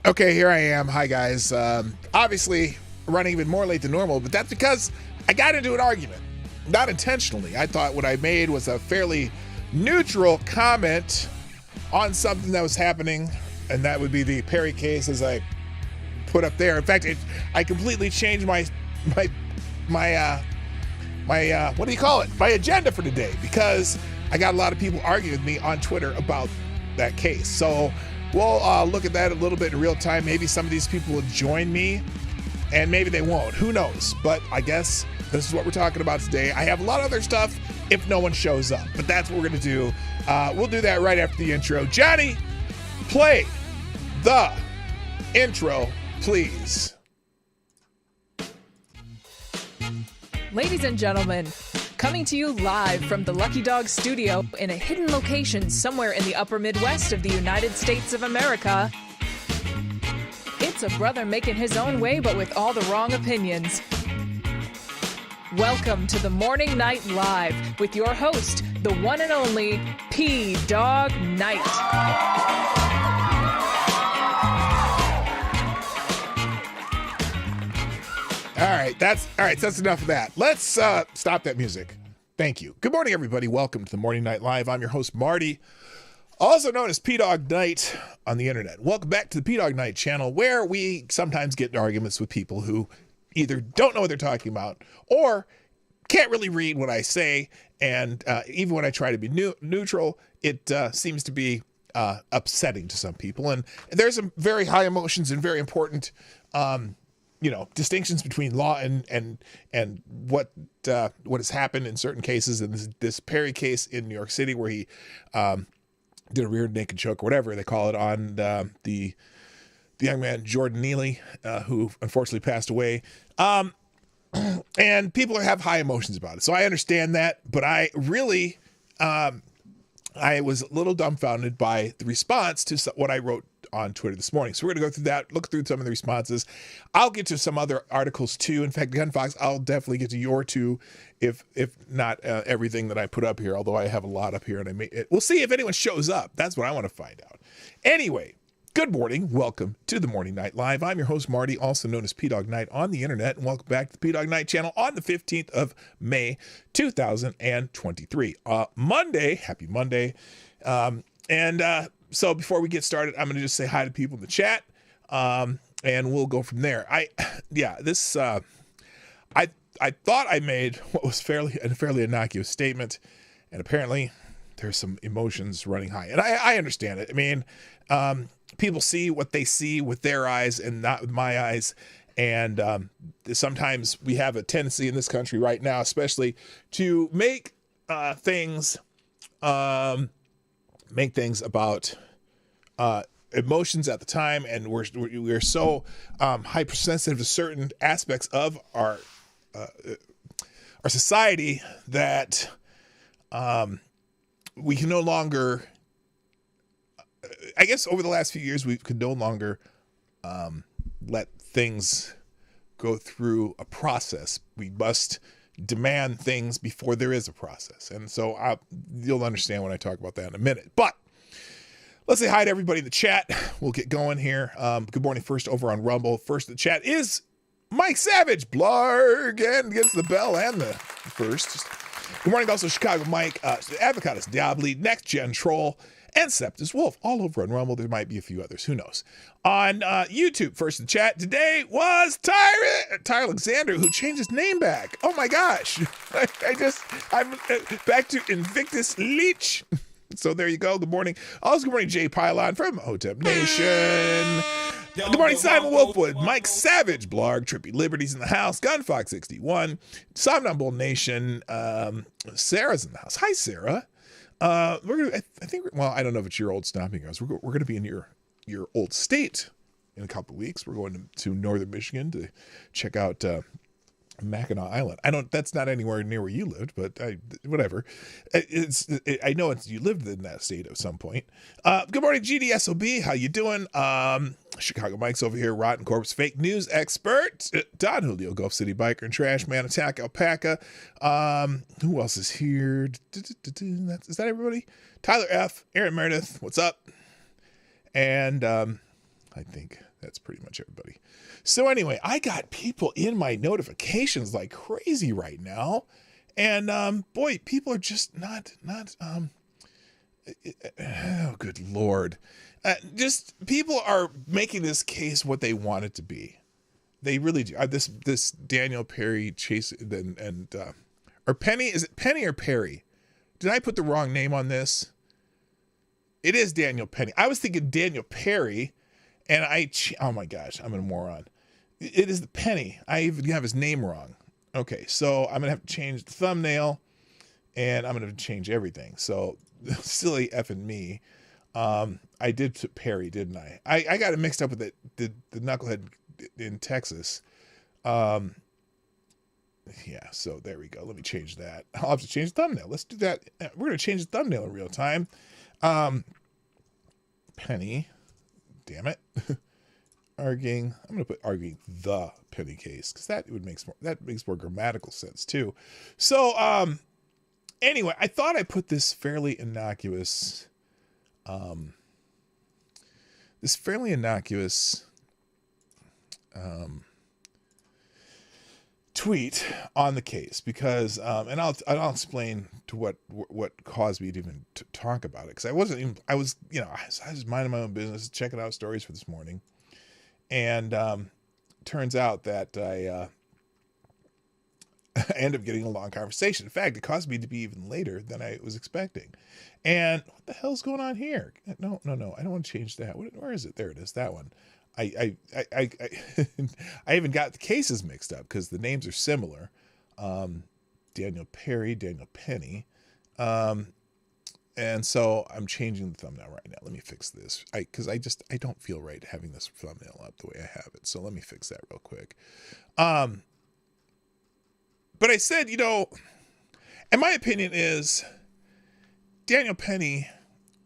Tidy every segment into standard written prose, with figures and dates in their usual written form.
Okay, here I am. Hi, guys. Obviously, running even more late than normal, but that's because I got into an argument. Not intentionally. I thought what I made was a fairly neutral comment on something that was happening, and that would be the Perry case, as I put up there. In fact, I completely changed my what do you call it? My agenda for today, because I got a lot of people arguing with me on Twitter about that case. So we'll look at that a little bit in real time. Maybe some of these people will join me, and maybe they won't. Who knows? But I guess this is what we're talking about today. I have a lot of other stuff if no one shows up, but that's what we're going to do. We'll do that right after the intro. Johnny, play the intro, please. Ladies and gentlemen, coming to you live from the Lucky Dog studio in a hidden location somewhere in the upper Midwest of the United States of America, it's a brother making his own way but with all the wrong opinions. Welcome to the Morning Night Live with your host, the one and only Dawg Knight. All right, that's enough of that. Let's stop that music. Thank you. Good morning, everybody. Welcome to the Morning Night Live. I'm your host, Marty, also known as Dawg Knight on the internet. Welcome back to the Dawg Knight Channel, where we sometimes get in arguments with people who either don't know what they're talking about or can't really read what I say. And even when I try to be neutral, it seems to be upsetting to some people. And there's some very high emotions and very important distinctions between law and what has happened in certain cases. And this Perry case in New York City, where he did a rear naked choke or whatever they call it on the young man Jordan Neely, who unfortunately passed away. And people have high emotions about it, so I understand that. But I really, I was a little dumbfounded by the response to what I wrote on Twitter this morning. So we're going to go through that, look through some of the responses. I'll get to some other articles too. In fact, Gun Fox, I'll definitely get to your two, if not everything that I put up here, although I have a lot up here, and we'll see if anyone shows up. That's what I want to find out. Anyway, good morning. Welcome to the Morning Night Live. I'm your host, Marty, also known as Dawg Knight on the internet, and welcome back to the Dawg Knight Channel on the 15th of May, 2023. Monday, happy Monday. So before we get started, I'm going to just say hi to people in the chat, and we'll go from there. I thought I made what was a fairly innocuous statement, and apparently there's some emotions running high, and I understand it. I mean, people see what they see with their eyes and not with my eyes, and sometimes we have a tendency in this country right now, especially, to make things about emotions at the time, and we're so hypersensitive to certain aspects of our society that we can no longer. I guess over the last few years, we could no longer let things go through a process. We must demand things before there is a process. And so you'll understand when I talk about that in a minute. But let's say hi to everybody in the chat. We'll get going here. Good morning first over on Rumble. First in the chat is Mike Savage. Blarg, and gets the bell and the first. Good morning also Chicago Mike, Avocados Diabli, Next Gen Troll, and Septus Wolf. All over on Rumble. There might be a few others. Who knows? On YouTube, first in the chat today was Tyler Alexander, who changed his name back. Oh my gosh. I'm back to Invictus Leech. So there you go. Good morning. Also, good morning, Jay Pylon from Hotep Nation. Good morning, Simon Wolfwood, Mike Savage, Blarg, Trippy Liberties in the house, Gunfox 61, Somnambule Nation, Sarah's in the house. Hi, Sarah. I don't know if it's your old stomping grounds. We're going to be in your old state in a couple of weeks. We're going to northern Michigan to check out Mackinac Island. That's not anywhere near where you lived, but whatever. I know you lived in that state at some point. Good morning, GDSOB. How you doing? Chicago Mike's over here. Rotten Corpse fake news expert. Don Julio, Gulf City Biker and Trash Man, Attack Alpaca. Who else is here? Is that everybody? Tyler F. Aaron Meredith. What's up? And I think That's pretty much everybody. So anyway, I got people in my notifications like crazy right now. And boy, people are just not oh, good Lord. Just people are making this case what they want it to be. They really do. This Daniel Perry Chase and or Penny, is it Penny or Perry? Did I put the wrong name on this? It is Daniel Penny. I was thinking Daniel Perry, and oh my gosh, I'm a moron. It is the Penny. I even have his name wrong. Okay, so I'm gonna have to change the thumbnail, and I'm gonna change everything. So silly effing me. I did put Perry, didn't I? I got it mixed up with the knucklehead in Texas. Yeah, so there we go. Let me change that. I'll have to change the thumbnail. Let's do that. We're going to change the thumbnail in real time. Penny. Damn it. Arguing. I'm going to put arguing the Penny case because that makes more grammatical sense too. So, anyway, I thought I put this fairly innocuous tweet on the case because and I'll explain to what caused me to even talk about it, because I was minding my own business, checking out stories for this morning, and turns out that I end up getting a long conversation. In fact, it caused me to be even later than I was expecting. And what the hell's going on here? No, I don't want to change that. Where is it? There it is. That one. I even got the cases mixed up because the names are similar. Daniel Perry, Daniel Penny. And so I'm changing the thumbnail right now. Let me fix this. Because I don't feel right having this thumbnail up the way I have it. So let me fix that real quick. But I said, and my opinion is Daniel Penny,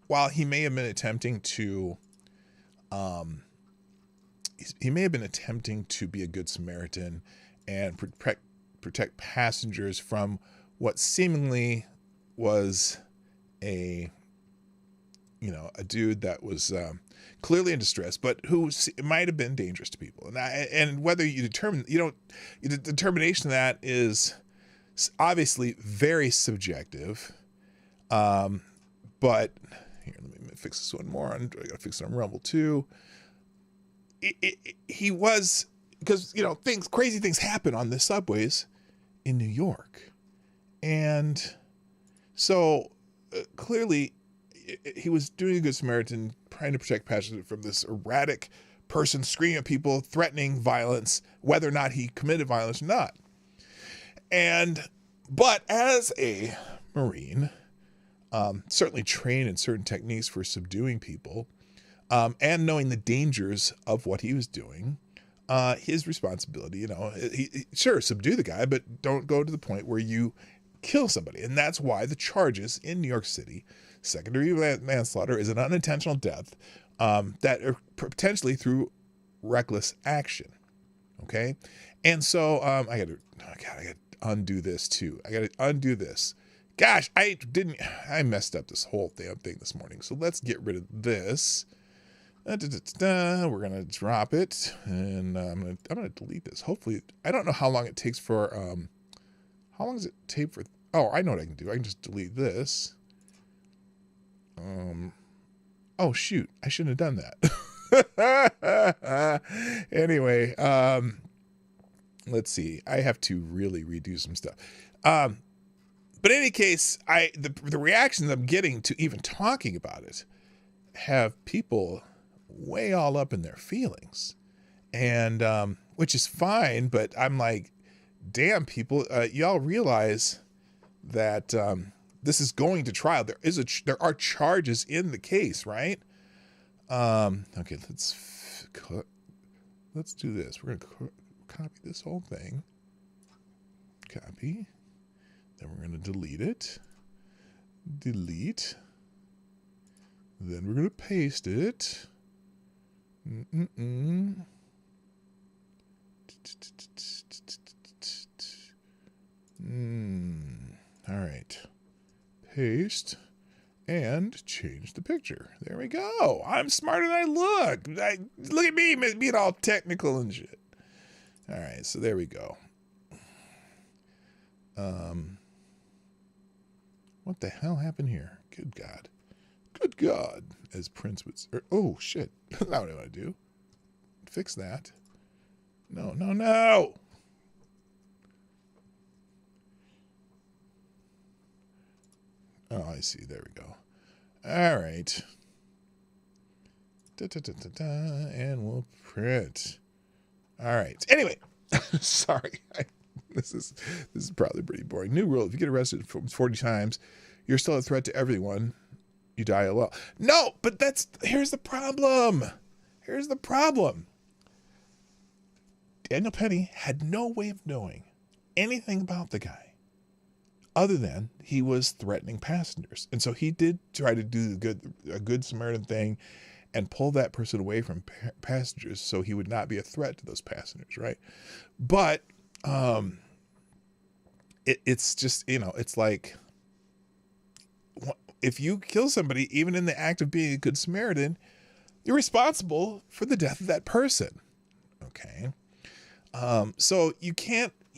while he may have been attempting to, be a good Samaritan and protect passengers from what seemingly was a dude that was clearly in distress, but who might have been dangerous to people. And whether you the determination of that is obviously very subjective. But here, let me fix this one more. I got to fix it on Rumble too. He was, because crazy things happen on the subways in New York, and so clearly he was doing a good Samaritan, trying to protect passengers from this erratic person screaming at people, threatening violence, whether or not he committed violence or not. But as a Marine, certainly trained in certain techniques for subduing people, and knowing the dangers of what he was doing, his responsibility, he sure, subdue the guy, but don't go to the point where you kill somebody. And that's why the charges in New York City, secondary manslaughter, is an unintentional death, that are potentially through reckless action. Okay. And so, I gotta undo this too. I gotta undo this. Gosh, I messed up this whole damn thing this morning. So let's get rid of this. We're gonna drop it, and I'm gonna delete this. Hopefully, I don't know how long it takes for. How long does it take for? Oh, I know what I can do. I can just delete this. Oh shoot, I shouldn't have done that. Anyway, let's see. I have to really redo some stuff. But in any case, the reactions I'm getting to even talking about it have people way all up in their feelings, and which is fine, but I'm like, damn, people, y'all realize that this is going to trial. There are charges in the case, right? Okay, let's do this. We're gonna copy this whole thing. Copy. Then we're gonna delete it. Delete. Then we're gonna paste it. All right. Paste. and change the picture. There we go. I'm smarter than I look. Look at me being all technical and shit. All right, so there we go. What the hell happened here? Good God. Good God, as Prince would say. Oh, shit. That's not what I want to do. Fix that. No. Oh, I see. There we go. All right. And we'll print. All right. Anyway, sorry. This is probably pretty boring. New rule: if you get arrested 40 times, you're still a threat to everyone. You die alone. No, but here's the problem. Daniel Penny had no way of knowing anything about the guy other than he was threatening passengers. And so he did try to do a good Samaritan thing and pull that person away from passengers so he would not be a threat to those passengers, right? But it's just, it's like, if you kill somebody, even in the act of being a good Samaritan, you're responsible for the death of that person. Okay. So you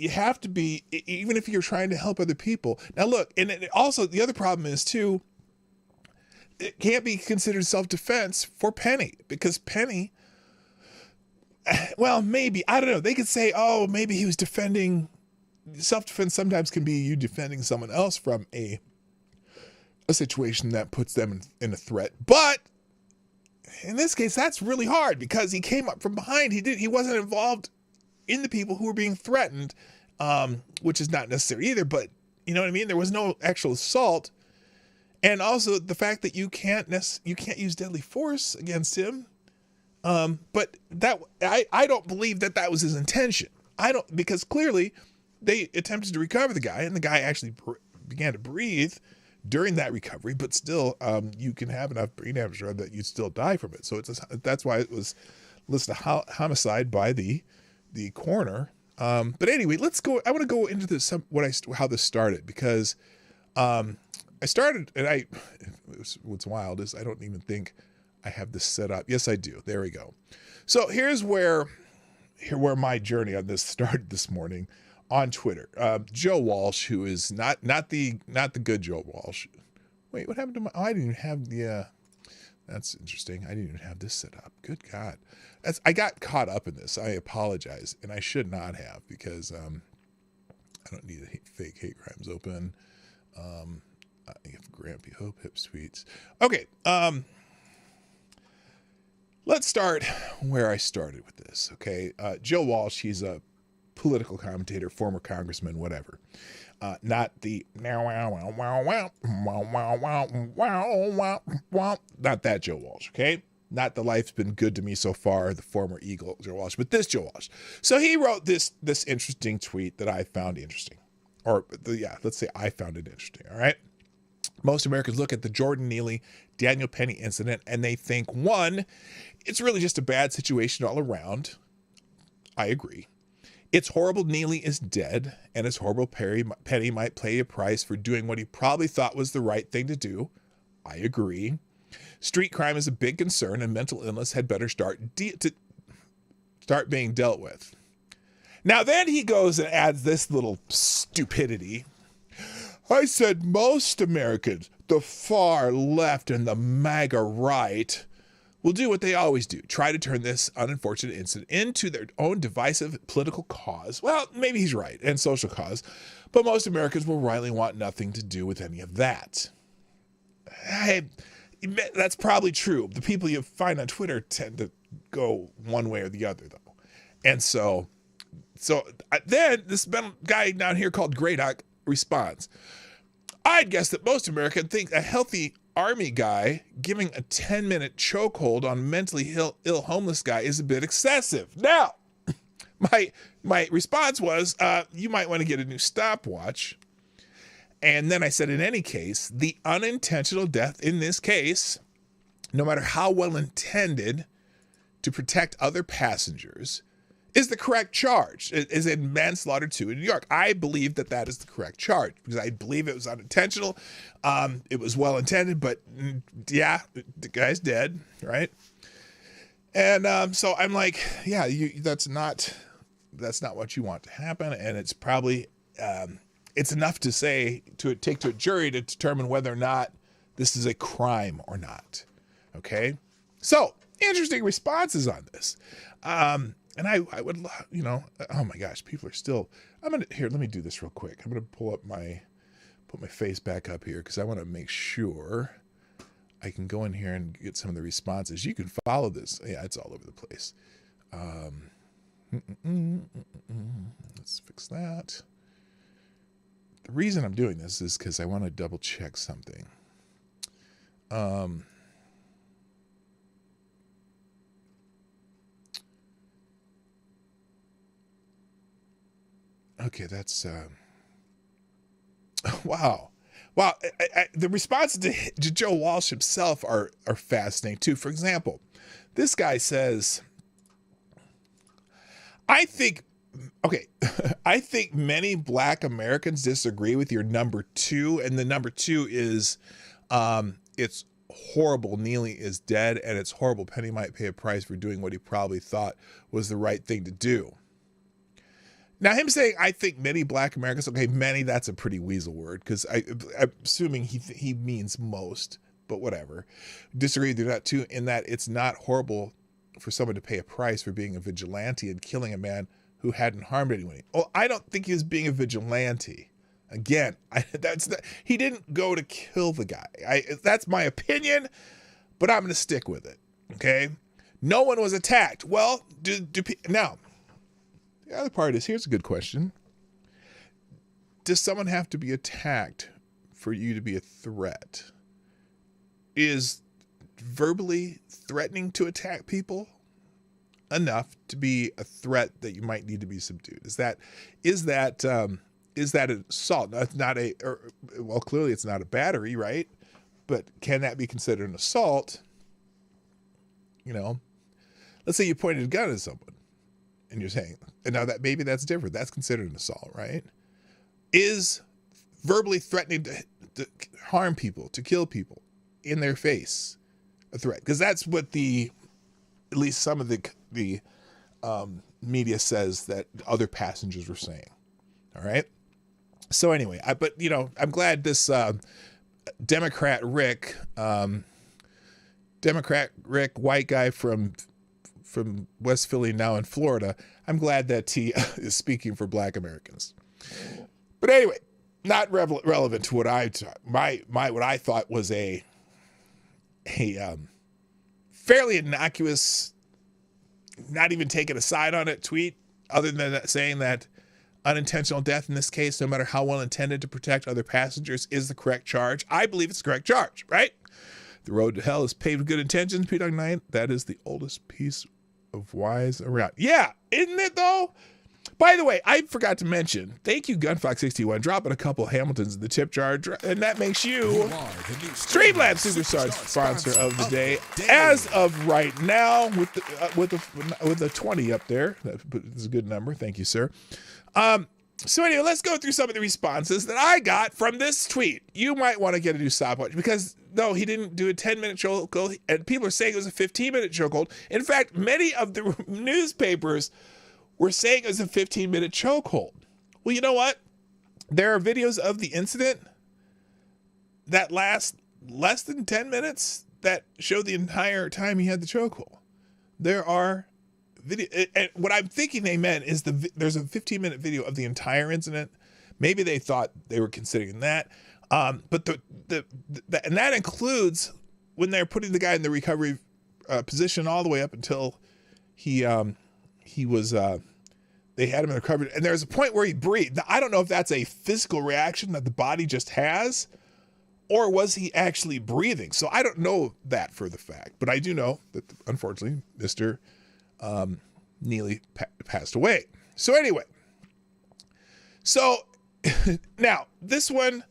have to be, even if you're trying to help other people. Now look, and also the other problem is too, it can't be considered self-defense for Penny, because Penny, well, maybe, I don't know. They could say, oh, maybe he was defending. Self-defense sometimes can be you defending someone else from a situation that puts them in a threat. But in this case, that's really hard because he came up from behind. He wasn't involved in the people who were being threatened, which is not necessary either. But you know what I mean? There was no actual assault. And also the fact that you can't use deadly force against him. But that I don't believe that was his intention. Because clearly they attempted to recover the guy, and the guy actually began to breathe during that recovery. But still, you can have enough brain damage that you still die from it. So that's why it was listed homicide by the coroner. But anyway, let's go. I want to go into this how this started, because I started, and what's wild is I don't even think I have this set up. Yes, I do. There we go. So here's where my journey on this started this morning on Twitter. Joe Walsh, who is not the good Joe Walsh. Wait, what happened to my? Oh, I didn't even have the. That's interesting. I didn't even have this set up. Good God, I got caught up in this. I apologize, and I should not have, because I don't need fake hate crimes open. I have Grampy Hope Hip Sweets. Okay, let's start where I started with this. Okay, Joe Walsh, he's a political commentator, former congressman, whatever. Not the not that Joe Walsh. Okay, not the life's been good to me so far, the former Eagle Joe Walsh, but this Joe Walsh. So he wrote this interesting tweet that I found interesting, let's say I found it interesting. All right. Most Americans look at the Jordan Neely, Daniel Penny incident and they think, one, it's really just a bad situation all around. I agree. It's horrible Neely is dead, and it's horrible Penny might pay a price for doing what he probably thought was the right thing to do. I agree. Street crime is a big concern, and mental illness had better start being dealt with. Now then he goes and adds this little stupidity. I said most Americans, the far left and the MAGA right, will do what they always do, try to turn this unfortunate incident into their own divisive political cause. Well, maybe he's right, and social cause, but most Americans will rightly want nothing to do with any of that. That's probably true. The people you find on Twitter tend to go one way or the other, though. And so then this guy down here called Greydock responds, I'd guess that most Americans think a healthy army guy giving a 10-minute chokehold on a mentally ill homeless guy is a bit excessive. Now, my response was, you might want to get a new stopwatch. And then I said, in any case, the unintentional death in this case, no matter how well intended to protect other passengers, is the correct charge. It is in manslaughter 2 in New York. I believe that that is the correct charge because I believe it was unintentional. It was well intended, but yeah, the guy's dead, right? And so I'm like, yeah, that's not what you want to happen, and it's probably it's enough to take to a jury to determine whether or not this is a crime or not. Okay, so interesting responses on this. And I would, oh my gosh, people are still, let me do this real quick. I'm going to put my face back up here because I want to make sure I can go in here and get some of the responses. You can follow this. Yeah, it's all over the place. Let's fix that. The reason I'm doing this is because I want to double check something. Okay, that's wow. The responses to Joe Walsh himself are fascinating too. For example, this guy says, I think many Black Americans disagree with your number 2, and the number 2 is it's horrible Neely is dead, and it's horrible Penny might pay a price for doing what he probably thought was the right thing to do. Now, him saying, I think many Black Americans, okay, many, that's a pretty weasel word, because I'm assuming he means most, but whatever. Disagree with that too, in that it's not horrible for someone to pay a price for being a vigilante and killing a man who hadn't harmed anyone. Well, I don't think he was being a vigilante. Again, he didn't go to kill the guy. That's my opinion, but I'm going to stick with it, okay? No one was attacked. Well, now, the other part is, here's a good question. Does someone have to be attacked for you to be a threat? Is verbally threatening to attack people enough to be a threat that you might need to be subdued? Is that an assault? Well, clearly it's not a battery, right? But can that be considered an assault? Let's say you pointed a gun at someone. And you're saying, and now that maybe that's different. That's considered an assault, right? Is verbally threatening to harm people, to kill people in their face a threat? Because that's what at least some of the media says that other passengers were saying. All right. So anyway, I'm glad this Democrat Rick, white guy from West Philly, now in Florida, I'm glad that he is speaking for Black Americans. But anyway, not relevant to what what I thought was a fairly innocuous, not even taking a side on it tweet, other than saying that unintentional death in this case, no matter how well intended to protect other passengers, is the correct charge. I believe it's the correct charge, right? The road to hell is paved with good intentions, Dawg Knight. That is the oldest piece of wise around. Yeah, isn't it though? By the way, I forgot to mention, thank you Gunfox61, dropping a couple Hamiltons in the tip jar, and that makes you Streamlab Superstar sponsor of the day as of right now with the 20 up there. That's a good number. Thank you, sir. So anyway, let's go through some of the responses that I got from this tweet. You might want to get a new stopwatch because no, he didn't do a 10-minute chokehold, and people are saying it was a 15-minute chokehold. In fact, many of the newspapers were saying it was a 15-minute chokehold. Well, you know what? There are videos of the incident that last less than 10 minutes that show the entire time he had the chokehold. There are video, and what I'm thinking they meant is there's a 15-minute video of the entire incident. Maybe they thought they were considering that, but and that includes when they're putting the guy in the recovery position all the way up until he was they had him in recovery, and there's a point where he breathed. Now, I don't know if that's a physical reaction that the body just has, or was he actually breathing? So I don't know that for the fact, but I do know that unfortunately Mr. Neely passed away. So anyway, now this one,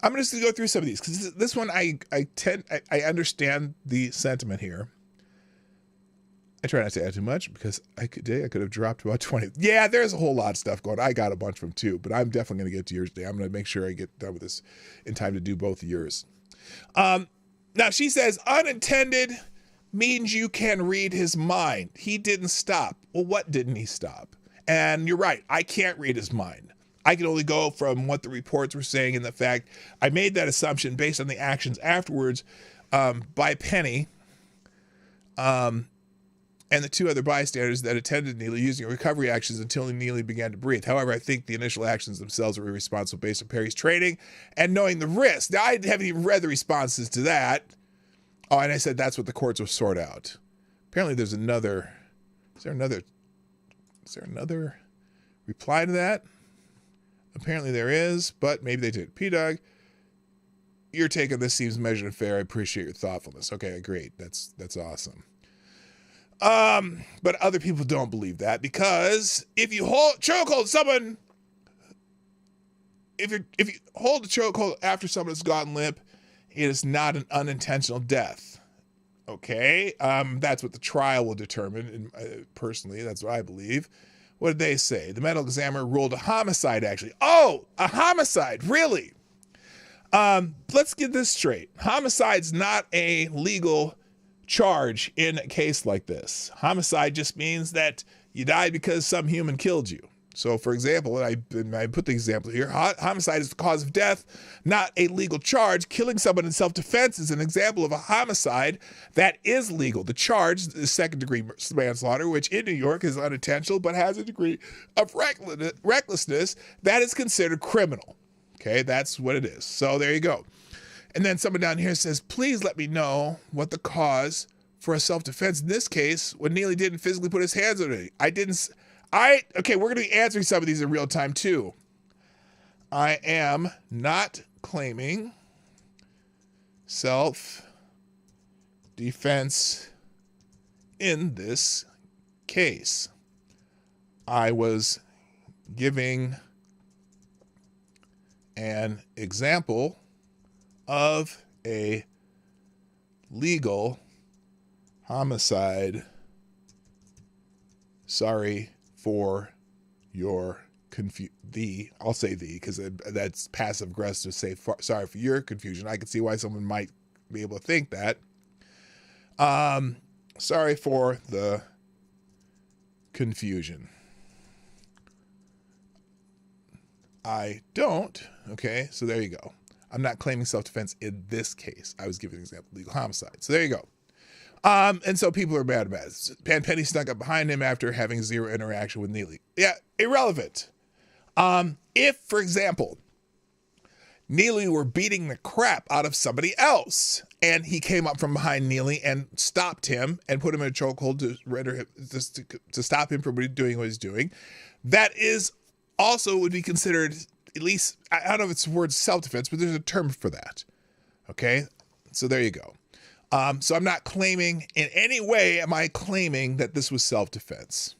I'm just going to go through some of these because this one I understand the sentiment here. I try not to add too much because I could have dropped about 20. Yeah, there's a whole lot of stuff going. I got a bunch from too, but I'm definitely going to get to yours today. I'm going to make sure I get done with this in time to do both of yours. Now she says unintended means you can read his mind. He didn't stop. Well, what didn't he stop? And you're right. I can't read his mind. I can only go from what the reports were saying and the fact I made that assumption based on the actions afterwards by Penny and the two other bystanders that attended Neely using recovery actions until Neely began to breathe. However, I think the initial actions themselves were irresponsible based on Perry's training and knowing the risk. Now, I haven't even read the responses to that. Oh, and I said that's what the courts will sort out. Apparently there's another... Is there another reply to that? Apparently there is, but maybe they did. P-Dog, your take on this seems measured and fair. I appreciate your thoughtfulness. Okay, great. That's awesome. But other people don't believe that because if you chokehold someone, if you hold a chokehold after someone has gone limp, it is not an unintentional death. Okay, that's what the trial will determine. And personally, that's what I believe. What did they say? The medical examiner ruled a homicide. Actually, oh, a homicide, really? Let's get this straight. Homicide's not a legal charge in a case like this. Homicide just means that you died because some human killed you. So, for example, I put the example here, homicide is the cause of death, not a legal charge. Killing someone in self-defense is an example of a homicide that is legal. The charge is second-degree manslaughter, which in New York is unintentional but has a degree of recklessness that is considered criminal. Okay, that's what it is. So there you go. And then someone down here says, please let me know what the cause for a self-defense in this case when Neely didn't physically put his hands on it. Okay, we're going to be answering some of these in real time too. I am not claiming self-defense in this case. I was giving an example of a legal homicide. Sorry for your I'll say because that's passive aggressive to say sorry for your confusion. I can see why someone might be able to think that. Sorry for the confusion. I don't. Okay, so there you go. I'm not claiming self-defense in this case. I was giving an example, legal homicide. So there you go. And so people are mad about it. Penny snuck up behind him after having zero interaction with Neely. Yeah, irrelevant. If, for example, Neely were beating the crap out of somebody else and he came up from behind Neely and stopped him and put him in a chokehold to render him to stop him from doing what he's doing, that is also would be considered, at least, I don't know if it's the word self-defense, but there's a term for that. Okay, so there you go. So I'm not claiming in any way am I claiming that this was self-defense.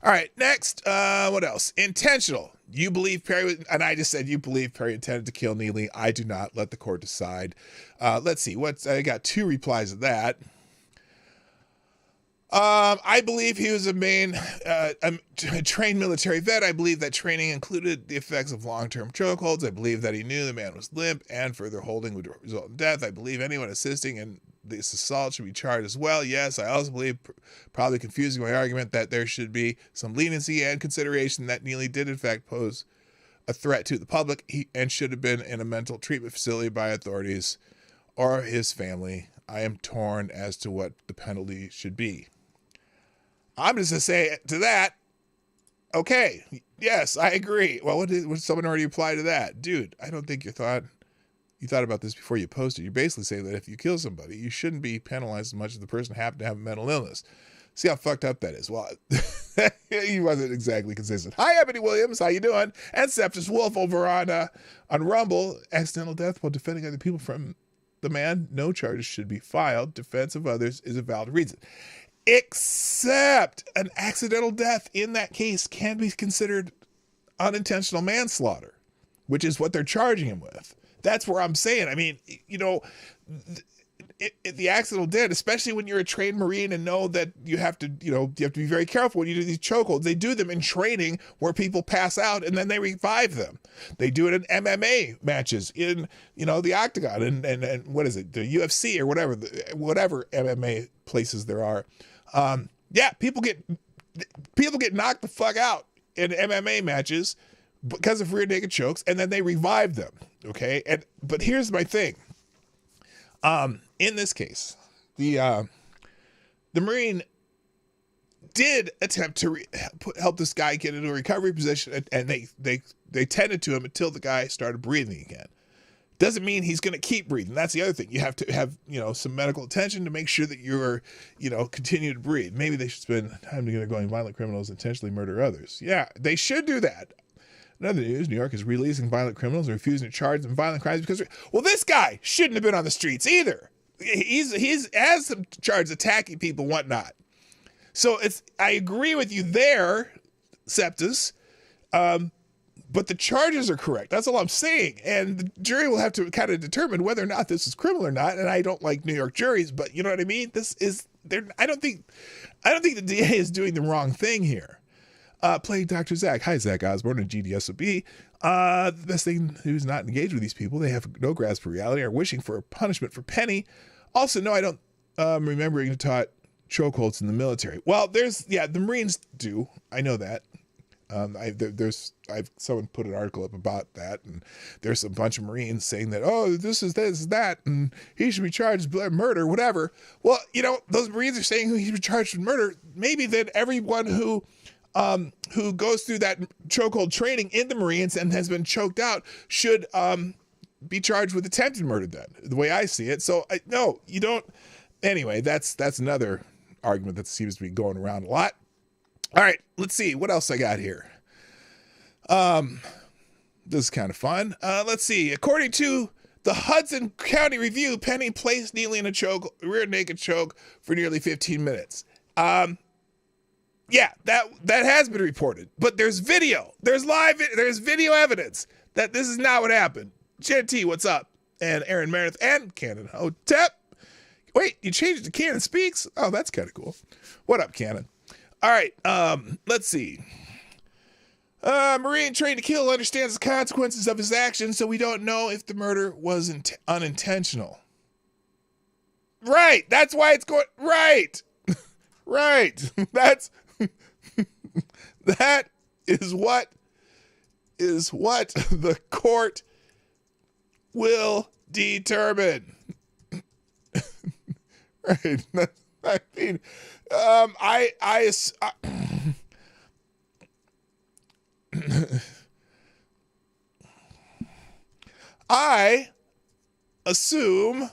All right, next, what else? Intentional. You believe Perry, and I just said you believe Perry intended to kill Neely. I do not. Let the court decide. Let's see. I got two replies to that. I believe he was a trained military vet. I believe that training included the effects of long-term chokeholds. I believe that he knew the man was limp and further holding would result in death. I believe anyone assisting in this assault should be charged as well. Yes, I also believe, probably confusing my argument, that there should be some leniency and consideration that Neely did in fact pose a threat to the public and should have been in a mental treatment facility by authorities or his family. I am torn as to what the penalty should be. I'm just going to say to that, okay, yes, I agree. Well, what did someone already reply to that? Dude, I don't think you thought about this before you posted. You're basically saying that if you kill somebody, you shouldn't be penalized as much as the person happened to have a mental illness. See how fucked up that is? Well, he wasn't exactly consistent. Hi, Ebony Williams. How you doing? And Septus Wolf over on Rumble. Accidental death while defending other people from the man. No charges should be filed. Defense of others is a valid reason. Except an accidental death in that case can be considered unintentional manslaughter, which is what they're charging him with. That's where I'm saying. I mean, the accidental death, especially when you're a trained Marine and know that you have to be very careful when you do these chokeholds. They do them in training where people pass out and then they revive them. They do it in MMA matches in, the octagon and what is it, the UFC or whatever MMA places there are. People get knocked the fuck out in MMA matches because of rear naked chokes, and then they revive them. Okay, but here's my thing. In this case, the Marine did attempt to help this guy get into a recovery position, and they tended to him until the guy started breathing again. Doesn't mean he's going to keep breathing. That's the other thing. You have to have, some medical attention to make sure that you're, continue to breathe. Maybe they should spend time together going violent criminals intentionally murder others. Yeah, they should do that. In other news, New York is releasing violent criminals and refusing to charge them violent crimes because, this guy shouldn't have been on the streets either. He's has some charges attacking people and whatnot. So I agree with you there, Septus. But the charges are correct. That's all I'm saying. And the jury will have to kind of determine whether or not this is criminal or not. And I don't like New York juries, but you know what I mean? I don't think the DA is doing the wrong thing here. Playing Dr. Zach. Hi, Zach Osborne and GDSOB. The best thing who's not engaged with these people. They have no grasp for reality, are wishing for a punishment for Penny. Also, no, I don't remember being taught chokeholds in the military. Well, the Marines do. I know that. Someone put an article up about that, and there's a bunch of Marines saying that, this is that, and he should be charged with murder, whatever. Well, those Marines are saying he should be charged with murder. Maybe then everyone who goes through that chokehold training in the Marines and has been choked out should be charged with attempted murder then, the way I see it. So no, you don't. Anyway, that's another argument that seems to be going around a lot. All right, let's see what else I got here. This is kind of fun. Let's see. According to the Hudson County Review, Penny placed Neely in a rear naked choke for nearly 15 minutes. Yeah, that has been reported, but there's video. There's video evidence that this is not what happened. Jen T, what's up? And Aaron Meredith and Cannon Hotep. Wait, you changed it to Cannon Speaks? Oh, that's kind of cool. What up, Cannon? All right, let's see. Marine trained to kill understands the consequences of his actions, so we don't know if the murder was unintentional. Right, that's why it's going... Right, right. That is what the court will determine. Right. I mean, I assume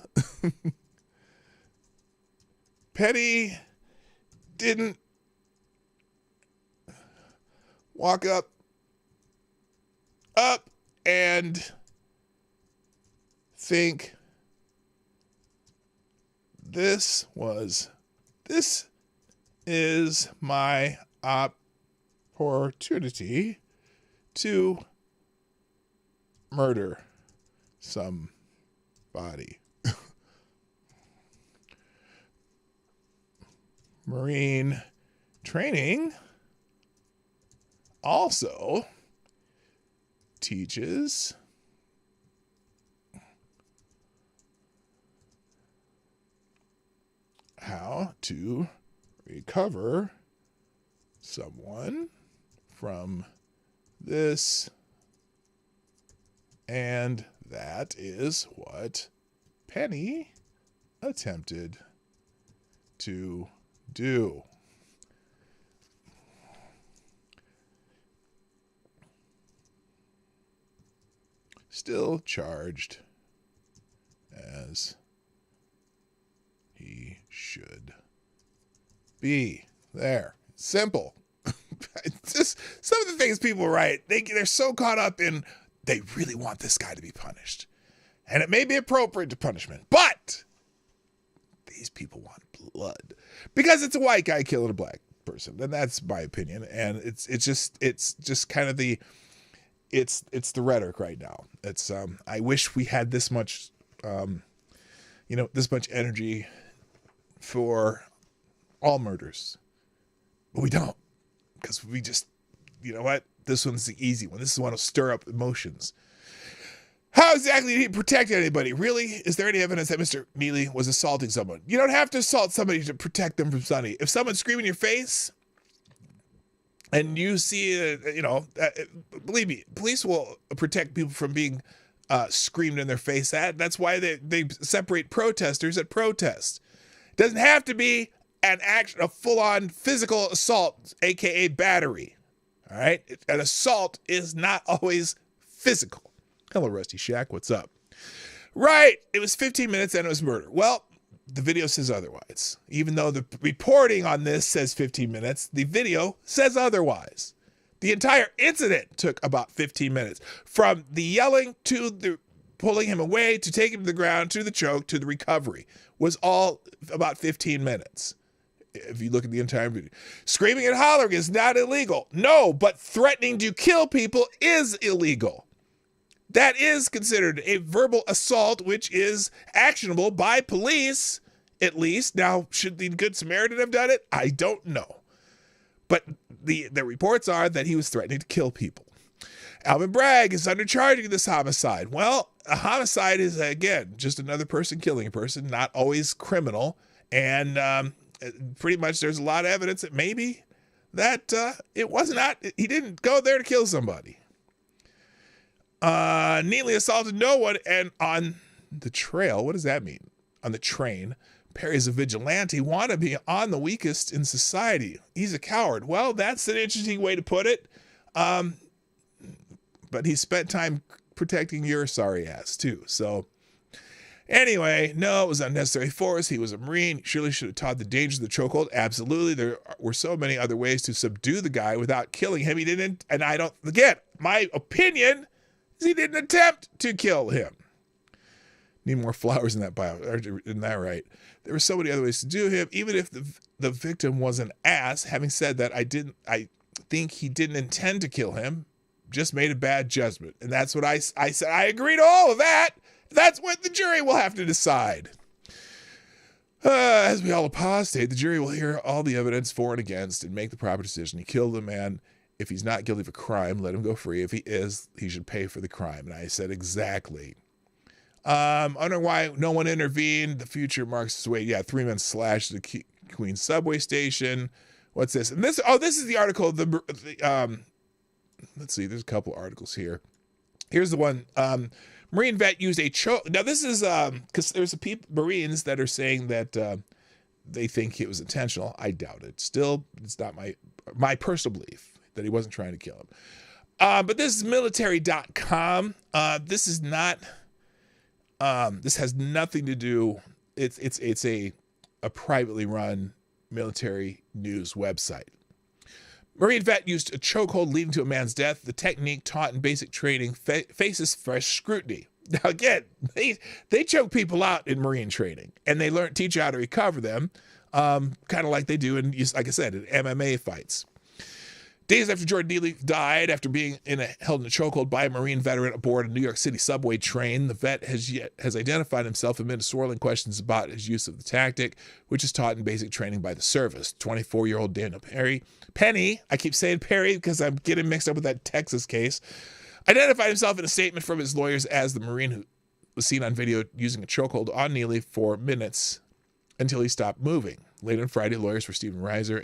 Penny didn't walk up and think this is my opportunity to murder somebody. Marine training also teaches how to recover someone from this, and that is what Penny attempted to do. Still charged as he should be. There. Simple. It's just some of the things people write, they're so caught up in they really want this guy to be punished. And it may be appropriate to punishment, but these people want blood. Because it's a white guy killing a black person. And that's my opinion. And it's just kind of the rhetoric right now. It's I wish we had this much this much energy for all murders. But we don't, because we just, this one's the easy one. This is the one to stir up emotions. How exactly did he protect anybody? Really? Is there any evidence that Mr. Neely was assaulting someone? You don't have to assault somebody to protect them from Sonny. If someone's screaming in your face and you see, believe me, police will protect people from being screamed in their face at. That's why they separate protesters at protests. It doesn't have to be a full-on physical assault, aka battery. All right? An assault is not always physical. Hello, Rusty Shack. What's up? Right. It was 15 minutes and it was murder. Well, the video says otherwise. Even though the reporting on this says 15 minutes, the video says otherwise. The entire incident took about 15 minutes. From the yelling to the pulling him away to taking him to the ground to the choke to the recovery was all about 15 minutes. If you look at the entire video. Screaming and hollering is not illegal. No, but threatening to kill people is illegal. That is considered a verbal assault, which is actionable by police, at least. Now, should the Good Samaritan have done it? I don't know. But the reports are that he was threatening to kill people. Alvin Bragg is undercharging this homicide. Well, a homicide is, again, just another person killing a person, not always criminal. And pretty much there's a lot of evidence that maybe that it was not, he didn't go there to kill somebody. Neely assaulted no one, and on the trail, what does that mean? On the train, Perry's a vigilante wannabe on the weakest in society. He's a coward. Well, that's an interesting way to put it. But he spent time protecting your sorry ass too. So anyway, no, it was unnecessary force. He was a Marine. He surely should have taught the dangers of the chokehold. Absolutely. There were so many other ways to subdue the guy without killing him. He didn't, and I don't, again, my opinion is he didn't attempt to kill him. Need more flowers in that bio. Isn't that right? There were so many other ways to do him, even if the victim was an ass. Having said that, I think he didn't intend to kill him, just made a bad judgment. And that's what I said. I agree to all of that. That's what the jury will have to decide. As we all apostate, the jury will hear all the evidence for and against and make the proper decision. He killed the man. If he's not guilty of a crime, let him go free. If he is, he should pay for the crime. And I said, exactly. I wonder why no one intervened. The future marks its way. Yeah, 3 men slashed the Queens subway station. What's this? And this is the article. Let's see. There's a couple articles here. Here's the one. Marine vet used a choke. Now this is because there's Marines that are saying that they think it was intentional. I doubt it. Still, it's not my personal belief that he wasn't trying to kill him. But this is military.com. This is not, this has nothing to do, it's a privately run military news website. Marine vet used a chokehold leading to a man's death. The technique taught in basic training faces fresh scrutiny. Now again, they choke people out in Marine training, and they teach you how to recover them, kind of like they do in, like I said, in MMA fights. Days after Jordan Neely died after being held in a chokehold by a Marine veteran aboard a New York City subway train, the vet has identified himself amid swirling questions about his use of the tactic, which is taught in basic training by the service. 24-year-old Daniel Penny, I keep saying Perry because I'm getting mixed up with that Texas case, identified himself in a statement from his lawyers as the Marine who was seen on video using a chokehold on Neely for minutes until he stopped moving. Later on Friday, lawyers Stephen Reiser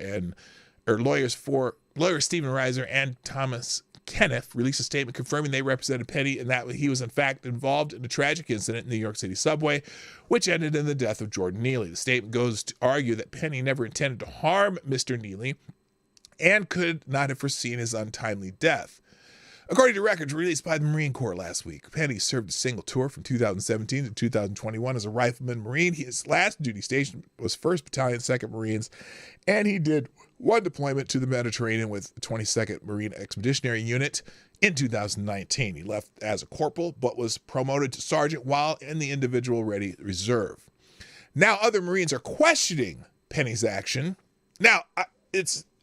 and Thomas Kenneth released a statement confirming they represented Penny and that he was in fact involved in a tragic incident in the New York City subway, which ended in the death of Jordan Neely. The statement goes to argue that Penny never intended to harm Mr. Neely and could not have foreseen his untimely death. According to records released by the Marine Corps last week, Penny served a single tour from 2017 to 2021 as a rifleman Marine. His last duty station was 1st Battalion, 2nd Marines, and he did one deployment to the Mediterranean with the 22nd Marine Expeditionary Unit in 2019. He left as a corporal, but was promoted to sergeant while in the Individual Ready Reserve. Now, other Marines are questioning Penny's action. Now,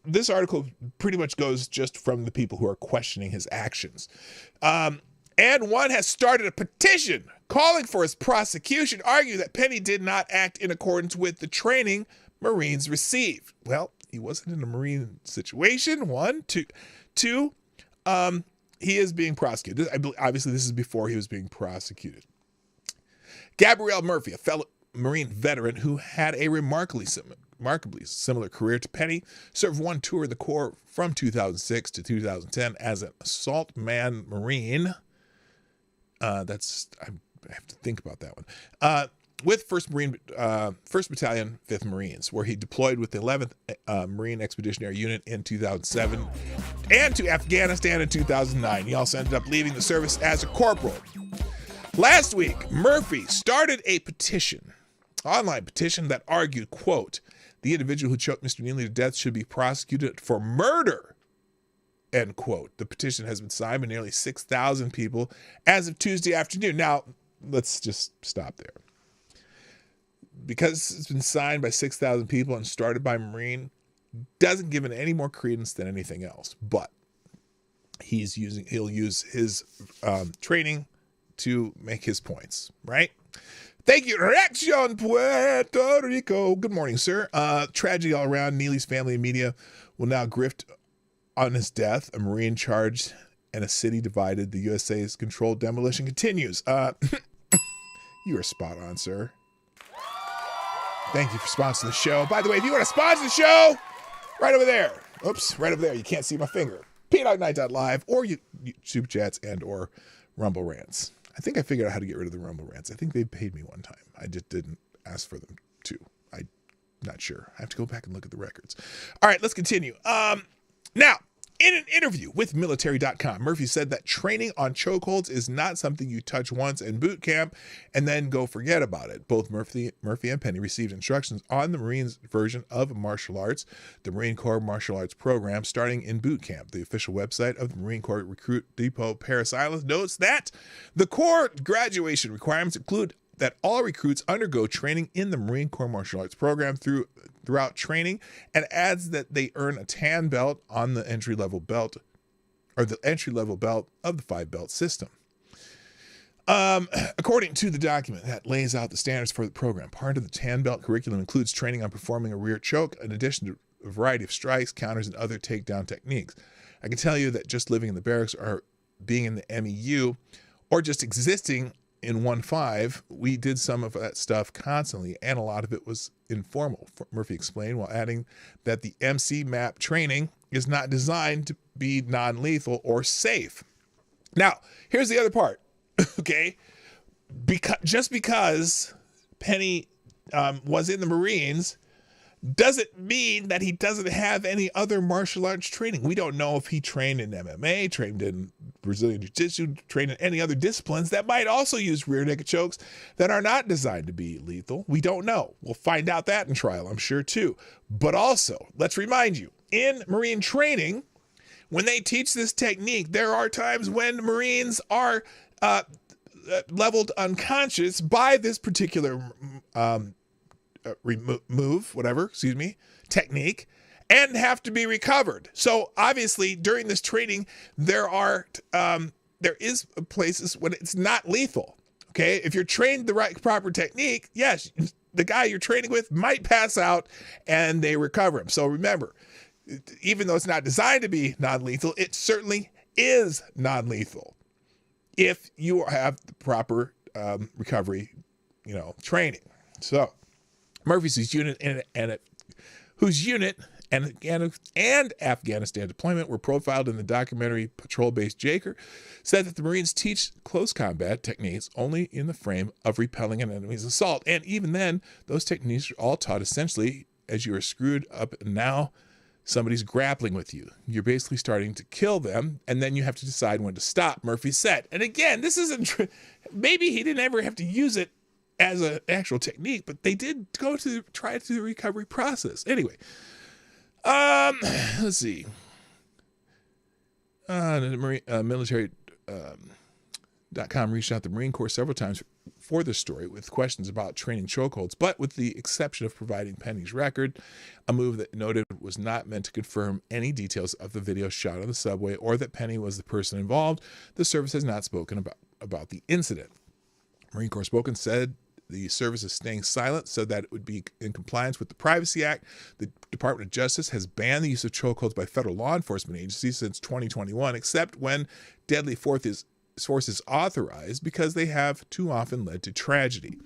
this article pretty much goes just from the people who are questioning his actions. And one has started a petition calling for his prosecution, arguing that Penny did not act in accordance with the training Marines received. Well, he wasn't in a Marine situation, one. Two, he is being prosecuted. Obviously, this is before he was being prosecuted. Gabrielle Murphy, a fellow Marine veteran who had a remarkably similar career to Penny, served one tour of the Corps from 2006 to 2010 as an assault man Marine. I have to think about that one. With 1st Battalion, 5th Marines, where he deployed with the 11th Marine Expeditionary Unit in 2007 and to Afghanistan in 2009. He also ended up leaving the service as a corporal. Last week, Murphy started a petition, online petition that argued, quote, the individual who choked Mr. Neely to death should be prosecuted for murder, end quote. The petition has been signed by nearly 6,000 people as of Tuesday afternoon. Now, let's just stop there. Because it's been signed by 6,000 people and started by a Marine, doesn't give it any more credence than anything else. But he'll use his training to make his points, right? Thank you, Reaction Puerto Rico. Good morning, sir. Tragedy all around. Neely's family and media will now grift on his death. A Marine charged and a city divided. The USA's controlled demolition continues. You are spot on, sir. Thank you for sponsoring the show. By the way, if you want to sponsor the show, right over there. Oops, right over there. You can't see my finger. PDogKnight.live or YouTube chats and or Rumble Rants. I think I figured out how to get rid of the Rumble Rants. I think they paid me one time. I just didn't ask for them to. I'm not sure. I have to go back and look at the records. All right, let's continue. Now, in an interview with military.com, Murphy said that training on chokeholds is not something you touch once in boot camp and then go forget about it. Both Murphy and Penny received instructions on the Marines version of martial arts, the Marine Corps Martial Arts Program, starting in boot camp. The official website of the Marine Corps Recruit Depot Paris Island notes that the Corps graduation requirements include that all recruits undergo training in the Marine Corps Martial Arts Program throughout training, and adds that they earn a tan belt on the entry-level belt, or the entry-level belt of the 5-belt system. According to the document that lays out the standards for the program, part of the tan belt curriculum includes training on performing a rear choke, in addition to a variety of strikes, counters, and other takedown techniques. I can tell you that just living in the barracks or being in the MEU, or just existing in 1-5, we did some of that stuff constantly, and a lot of it was informal, Murphy explained, while adding that the MC MAP training is not designed to be non-lethal or safe. Now, here's the other part, okay? Just because Penny was in the Marines doesn't mean that he doesn't have any other martial arts training. We don't know if he trained in MMA, trained in Brazilian Jiu-Jitsu, trained in any other disciplines that might also use rear naked chokes that are not designed to be lethal. We don't know. We'll find out that in trial, I'm sure, too. But also, let's remind you, in Marine training, when they teach this technique, there are times when Marines are leveled unconscious by this particular technique, and have to be recovered. So obviously during this training, there is places when it's not lethal. Okay, if you're trained the right proper technique, yes, the guy you're training with might pass out and they recover him. So remember, even though it's not designed to be non-lethal, it certainly is non-lethal if you have the proper recovery, training. So Murphy's unit whose unit and Afghanistan deployment were profiled in the documentary Patrol-Based Jaker, said that the Marines teach close combat techniques only in the frame of repelling an enemy's assault. And even then, those techniques are all taught essentially as you are screwed up and now somebody's grappling with you. You're basically starting to kill them, and then you have to decide when to stop, Murphy said. And again, this isn't, maybe he didn't ever have to use it as an actual technique, but they did try the recovery process. Anyway, let's see. The Marine military Com reached out to the Marine Corps several times for this story with questions about training chokeholds, but with the exception of providing Penny's record, a move that noted was not meant to confirm any details of the video shot on the subway or that Penny was the person involved. The service has not spoken about the incident. Marine Corps spokesman said the service is staying silent so that it would be in compliance with the Privacy Act. The Department of Justice has banned the use of chokeholds by federal law enforcement agencies since 2021, except when deadly force is authorized because they have too often led to tragedy.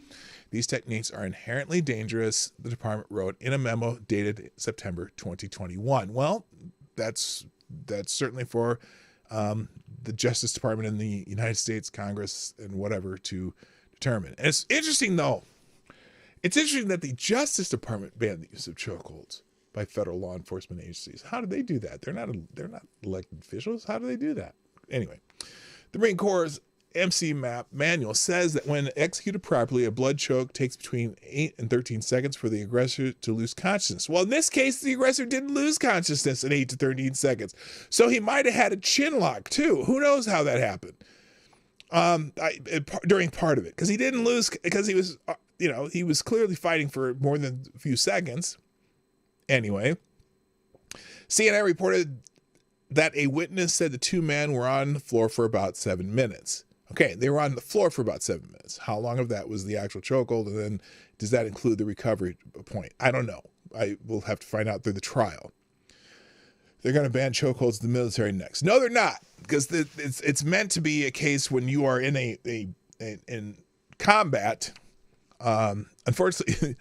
These techniques are inherently dangerous, the department wrote in a memo dated September 2021. Well, that's certainly for the Justice Department in the United States, Congress, and whatever to determine. And it's interesting, though. It's interesting that the Justice Department banned the use of chokeholds by federal law enforcement agencies. How do they do that? They're not elected officials. How do they do that? Anyway, the Marine Corps' MC map manual says that when executed properly, a blood choke takes between 8 and 13 seconds for the aggressor to lose consciousness. Well, in this case, the aggressor didn't lose consciousness in 8 to 13 seconds. So he might have had a chin lock too. Who knows how that happened? During part of it, because he didn't lose, because he was, he was clearly fighting for more than a few seconds. Anyway, CNN reported that a witness said the two men were on the floor for about 7 minutes. Okay, they were on the floor for about 7 minutes. How long of that was the actual chokehold? And then does that include the recovery point? I don't know. I will have to find out through the trial. They're going to ban chokeholds in the military next. No, they're not, because it's meant to be a case when you are in in combat. Unfortunately,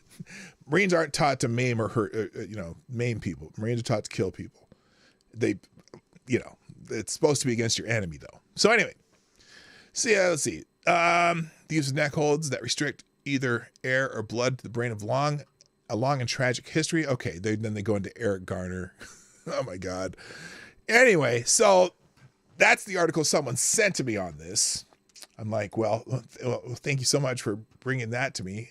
Marines aren't taught to maim or hurt, maim people. Marines are taught to kill people. It's supposed to be against your enemy, though. So anyway, let's see. The use of neck holds that restrict either air or blood to the brain of a long and tragic history. Okay, then they go into Eric Garner. Oh my God. Anyway, so that's the article someone sent to me on this. I'm like, well, thank you so much for bringing that to me.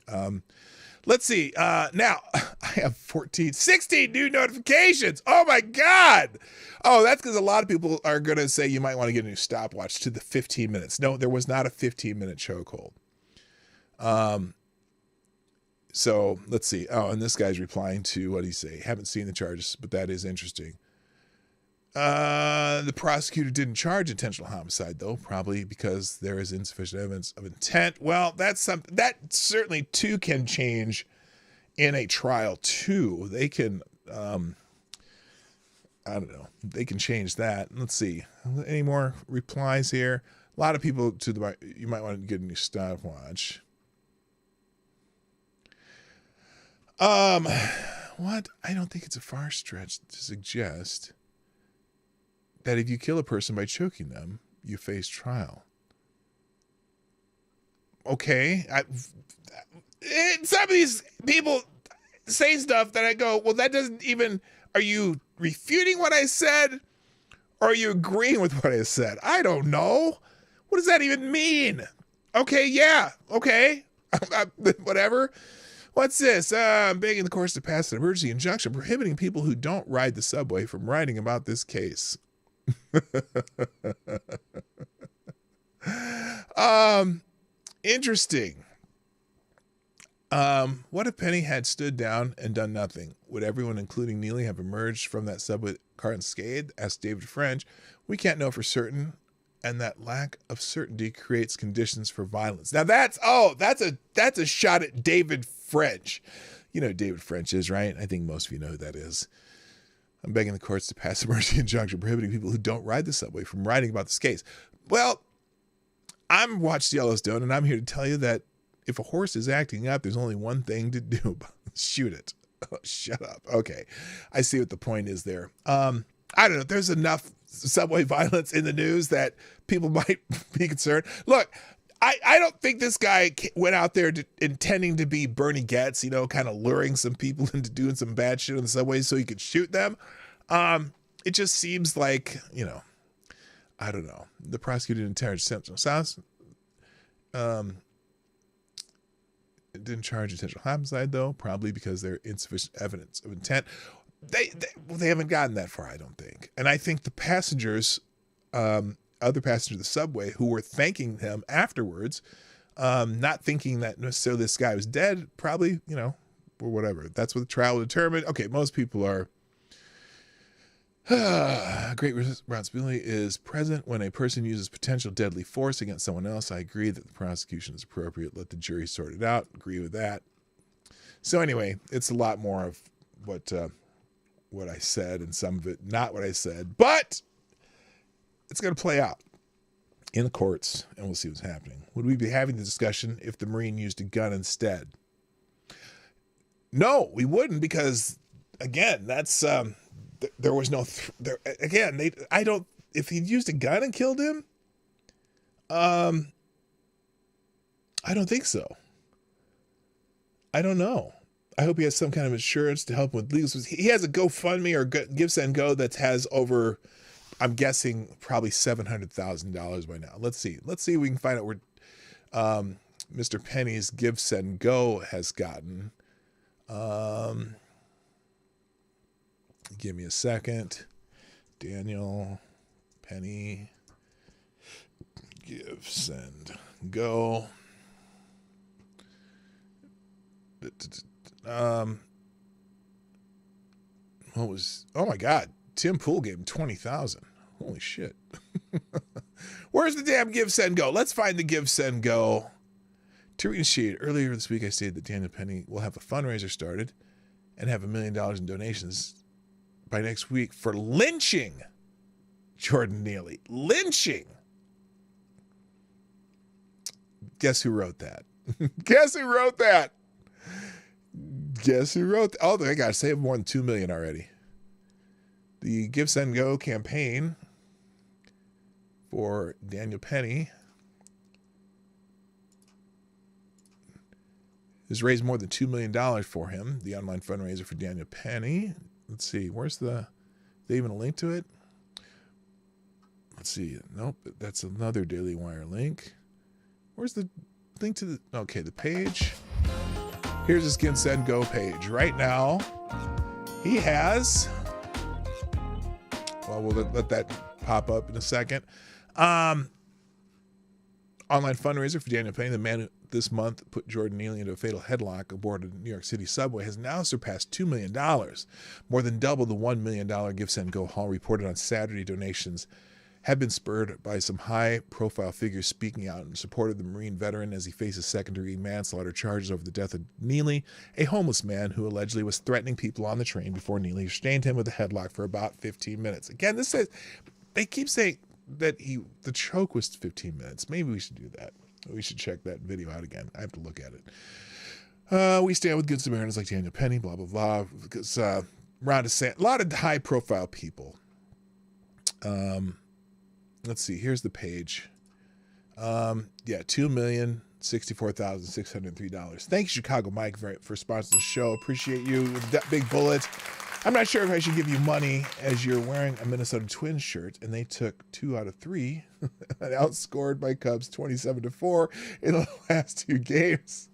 Let's see. Now I have 16 new notifications. Oh my God. Oh, that's because a lot of people are going to say you might want to get a new stopwatch to the 15 minutes. No, there was not a 15-minute chokehold. So let's see. Oh, and this guy's replying to, what did he say? Haven't seen the charges, but that is interesting. The prosecutor didn't charge intentional homicide, though, probably because there is insufficient evidence of intent. Well, that's something that certainly too can change in a trial too. They can, I don't know. They can change that. Let's see. Any more replies here? A lot of people you might want to get a new stopwatch. What? I don't think it's a far stretch to suggest that if you kill a person by choking them, you face trial. Okay. Some of these people say stuff that I go, well, that doesn't even, are you refuting what I said? Or are you agreeing with what I said? I don't know. What does that even mean? Okay, yeah. Okay. Whatever. What's this? I'm begging the courts to pass an emergency injunction prohibiting people who don't ride the subway from writing about this case. Interesting. What if Penny had stood down and done nothing? Would everyone, including Neely, have emerged from that subway car unscathed? Asked David French. We can't know for certain, and that lack of certainty creates conditions for violence. Now that's a shot at David French. You know who David French is, right? I think most of you know who that is. I'm begging the courts to pass an emergency injunction prohibiting people who don't ride the subway from writing about this case. Well, I'm watched Yellowstone, and I'm here to tell you that if a horse is acting up, there's only one thing to do. Shoot it. Oh, shut up. Okay. I see what the point is there. I don't know. There's enough subway violence in the news that people might be concerned. Look, I don't think this guy went out there intending to be Bernie Getz, kind of luring some people into doing some bad shit on the subway so he could shoot them. It just seems like, I don't know. The prosecutor didn't charge Central South. It didn't charge intentional homicide, though, probably because there's insufficient evidence of intent. They haven't gotten that far, I don't think. And I think the passengers other passengers of the subway who were thanking him afterwards, not thinking that necessarily this guy was dead, probably, or whatever. That's what the trial will determine. Okay, most people are. Great responsibility is present when a person uses potential deadly force against someone else. I agree that the prosecution is appropriate. Let the jury sort it out. Agree with that. So anyway, it's a lot more of what I said, and some of it not what I said, but it's going to play out in the courts, and we'll see what's happening. Would we be having the discussion if the Marine used a gun instead? No, we wouldn't, because again, that's there was no if he'd used a gun and killed him, I don't think so. I don't know. I hope he has some kind of insurance to help him with legals. He has a GoFundMe or Give Send Go that has over, I'm guessing, probably $700,000 by now. Let's see. Let's see if we can find out where Mr. Penny's Give Send Go has gotten. Give me a second. Daniel Penny Give Send Go. Oh my God, Tim Pool gave him 20,000. Holy shit. Where's the damn Give Send Go? Let's find the Give Send Go. To initiate, earlier this week I stated that Daniel Penny will have a fundraiser started and have $1 million in donations by next week for lynching Jordan Neely. Lynching. Guess who wrote that? Guess who wrote that? Guess who wrote that? Oh, I got to say more than 2 million already. The Give Send Go campaign for Daniel Penny has raised more than $2 million for him. The online fundraiser for Daniel Penny. Let's see. Where's they even a link to it? Let's see. Nope. That's another Daily Wire link. Where's the link to the page? Here's his Give Send Go page. Right now, he has, well, we'll let that pop up in a second. Online fundraiser for Daniel Penny, the man who this month put Jordan Neely into a fatal headlock aboard a New York City subway, has now surpassed $2 million, more than double the $1 million Give Send Go haul reported on Saturday. Donations have been spurred by some high-profile figures speaking out in support of the Marine veteran as he faces second-degree manslaughter charges over the death of Neely, a homeless man who allegedly was threatening people on the train before Neely restrained him with a headlock for about 15 minutes. Again, this says, they keep saying that the choke was 15 minutes. Maybe we should do that. We should check that video out again. I have to look at it. We stand with good Samaritans like Daniel Penny, blah, blah, blah. Because Ron DeSantis, a lot of high-profile people. Let's see. Here's the page. $2,064,603. Thank you, Chicago Mike, for sponsoring the show. Appreciate you. That big bullet. I'm not sure if I should give you money as you're wearing a Minnesota Twins shirt, and they took 2 out of 3 and outscored my Cubs 27-4 in the last 2 games.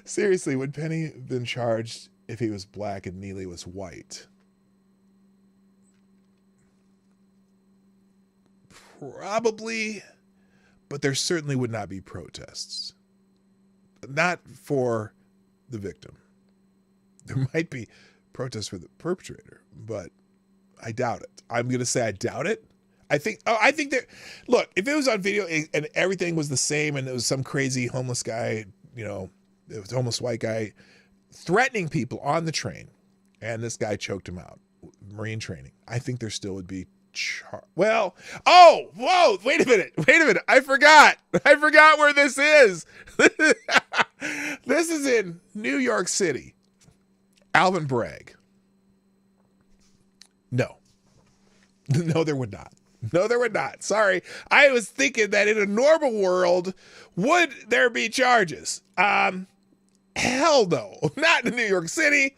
Seriously, would Penny been charged if he was black and Neely was white? Probably, but there certainly would not be protests. Not for the victim. There might be protests for the perpetrator, but I doubt it. I'm going to say I doubt it. I think there, look, if it was on video and everything was the same and it was some crazy homeless guy, it was a homeless white guy threatening people on the train and this guy choked him out, Marine training, I think there still would be whoa, wait a minute. I forgot where this is. This is in New York City. Alvin Bragg. No, there would not. Sorry. I was thinking that in a normal world, would there be charges? Hell no. Not in New York City.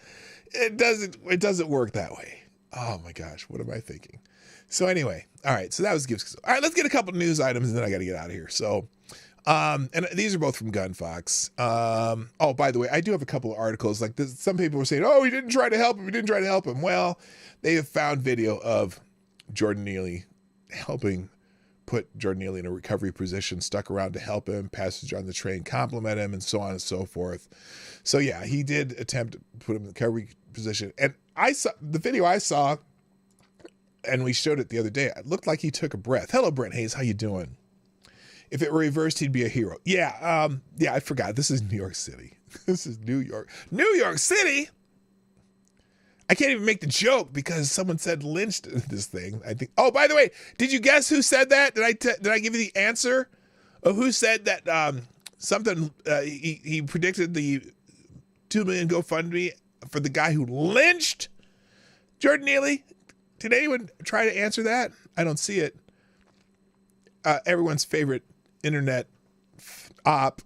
It doesn't work that way. Oh my gosh, what am I thinking? So anyway, all right, so that was gifts. All right, let's get a couple of news items and then I got to get out of here. So, and these are both from Gunfox. Oh, by the way, I do have a couple of articles like this. Some people were saying, oh, he didn't try to help him. Well, they have found video of Jordan Neely, helping put Jordan Neely in a recovery position, stuck around to help him, passenger on the train, compliment him, and so on and so forth. So yeah, he did attempt to put him in the recovery position. And I saw the video I saw, and we showed it the other day. It looked like he took a breath. Hello, Brent Hayes. How you doing? If it were reversed, he'd be a hero. Yeah, I forgot. This is New York City. This is New York. New York City? I can't even make the joke because someone said lynched this thing. I think. Oh, by the way, did you guess who said that? Did I give you the answer of who said that? Something he predicted the 2 million GoFundMe for the guy who lynched Jordan Neely. Did anyone try to answer that? I don't see it. Everyone's favorite internet op,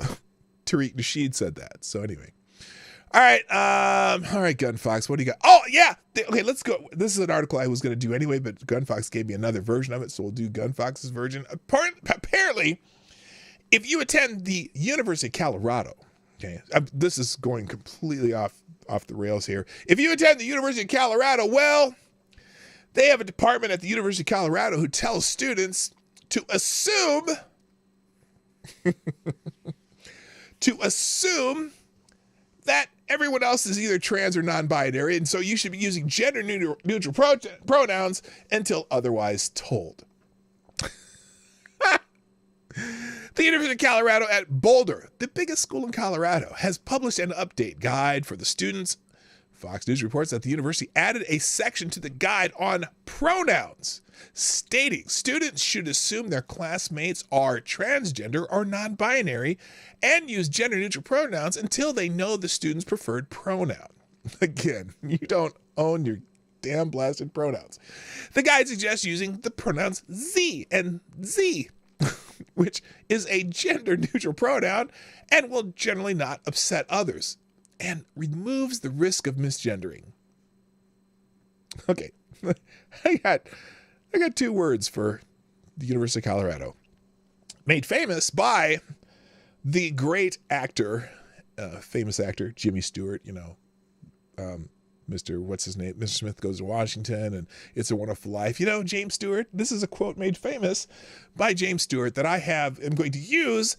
Tariq Nasheed, said that. So anyway. All right, Gunfox, what do you got? Oh, yeah. Okay, let's go. This is an article I was going to do anyway, but Gunfox gave me another version of it, so we'll do Gunfox's version. Apparently, if you attend the University of Colorado, okay, this is going completely off the rails here. If you attend the University of Colorado, well, they have a department at the University of Colorado who tells students to assume that everyone else is either trans or non-binary, and so you should be using gender-neutral pronouns until otherwise told. The University of Colorado at Boulder, the biggest school in Colorado, has published an update guide for the students. Fox News reports that the university added a section to the guide on pronouns, stating students should assume their classmates are transgender or non-binary and use gender-neutral pronouns until they know the student's preferred pronoun. Again, you don't own your damn blasted pronouns. The guide suggests using the pronouns Z and Z, which is a gender-neutral pronoun and will generally not upset others, and removes the risk of misgendering. Okay, I got 2 words for the University of Colorado. Made famous by the great actor, famous actor, Jimmy Stewart, Mr. What's his name? Mr. Smith Goes to Washington and It's a Wonderful Life. James Stewart, this is a quote made famous by James Stewart that I am going to use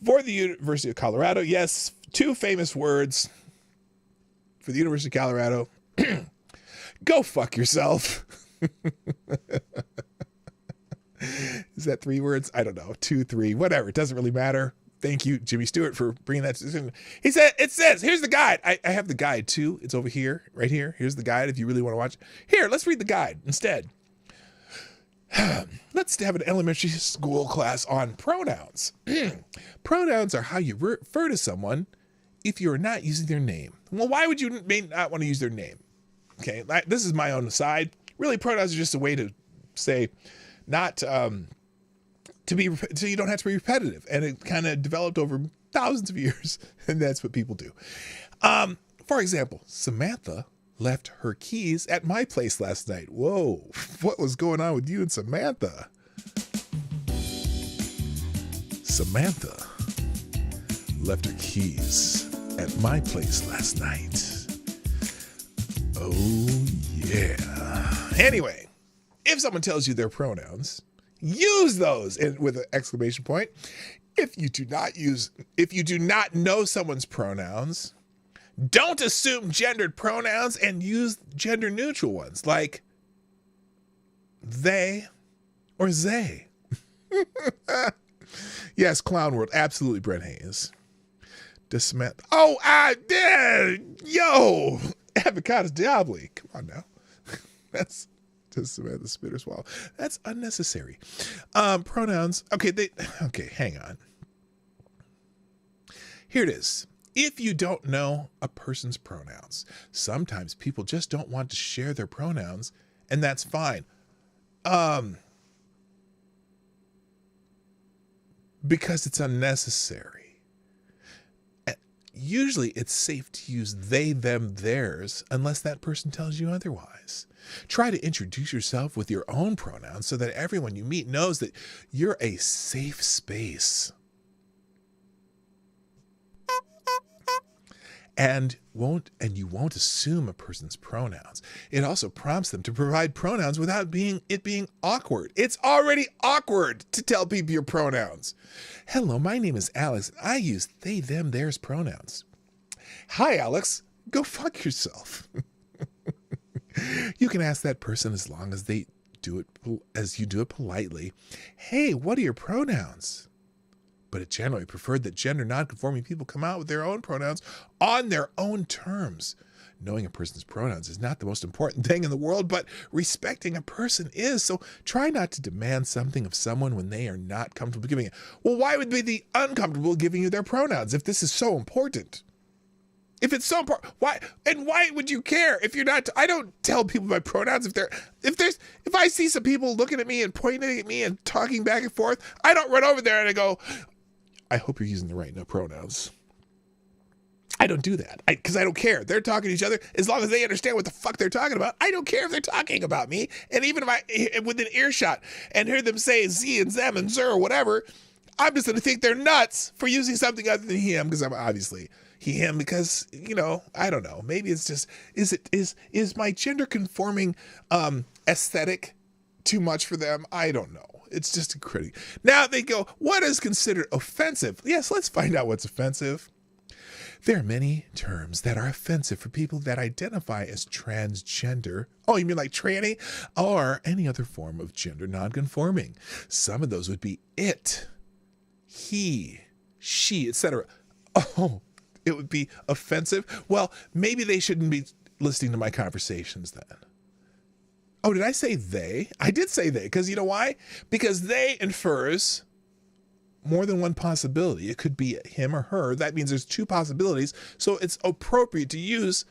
for the University of Colorado. Yes, 2 famous words for the University of Colorado. Go fuck yourself. Is that 3 words? I don't know. 2, 3, whatever. It doesn't really matter. Thank you, Jimmy Stewart, for bringing that to. He said, it says, here's the guide. I have the guide too. It's over here, right here. Here's the guide if you really want to watch. Here, let's read the guide instead. Let's have an elementary school class on pronouns. Pronouns are how you refer to someone if you're not using their name. Well, why would you not want to use their name? Okay, this is my own aside. Really, pronouns are just a way to say not so you don't have to be repetitive. And it kind of developed over thousands of years, and that's what people do. For example, Samantha left her keys at my place last night. Whoa, what was going on with you and Samantha? Samantha left her keys at my place last night. Oh, yeah. Anyway, if someone tells you their pronouns, use those with an exclamation point. If you do not know someone's pronouns, don't assume gendered pronouns and use gender neutral ones like they or they. Yes, Clown World. Absolutely, Brent Hayes. Samantha. Yo, Avocados Diabli. Come on now. That's Samantha Spitter Swallow. That's unnecessary. Pronouns. Okay, hang on. Here it is. If you don't know a person's pronouns, sometimes people just don't want to share their pronouns, and that's fine. Because it's unnecessary. Usually it's safe to use they, them, theirs, unless that person tells you otherwise. Try to introduce yourself with your own pronouns so that everyone you meet knows that you're a safe space. and you won't assume a person's pronouns. It also prompts them to provide pronouns without it being awkward. It's already awkward to tell people your pronouns. Hello, my name is Alex. I use they, them, theirs pronouns. Hi, Alex. Go fuck yourself. You can ask that person as long as you do it politely. Hey, what are your pronouns? But it's generally preferred that gender nonconforming people come out with their own pronouns on their own terms. Knowing a person's pronouns is not the most important thing in the world, but respecting a person is. So try not to demand something of someone when they are not comfortable giving it. Well, why would they be uncomfortable giving you their pronouns if this is so important? If it's so important, why would you care if you're not? I don't tell people my pronouns if I see some people looking at me and pointing at me and talking back and forth, I don't run over there and I go, I hope you're using the right pronouns. I don't do that because I don't care. They're talking to each other as long as they understand what the fuck they're talking about. I don't care if they're talking about me. And even if I within earshot and hear them say Z and them and zer or whatever, I'm just going to think they're nuts for using something other than him because I'm obviously him because, I don't know. Maybe it's just, is my gender conforming aesthetic too much for them? I don't know. It's just a critic. Now they go, what is considered offensive? Yes, let's find out what's offensive. There are many terms that are offensive for people that identify as transgender. Oh, you mean like tranny? Or any other form of gender nonconforming. Some of those would be it, he, she, etc. Oh, it would be offensive? Well, maybe they shouldn't be listening to my conversations then. Oh, did I say they? I did say they, because you know why? Because they infers more than one possibility. It could be him or her. That means there's two possibilities. So it's appropriate to use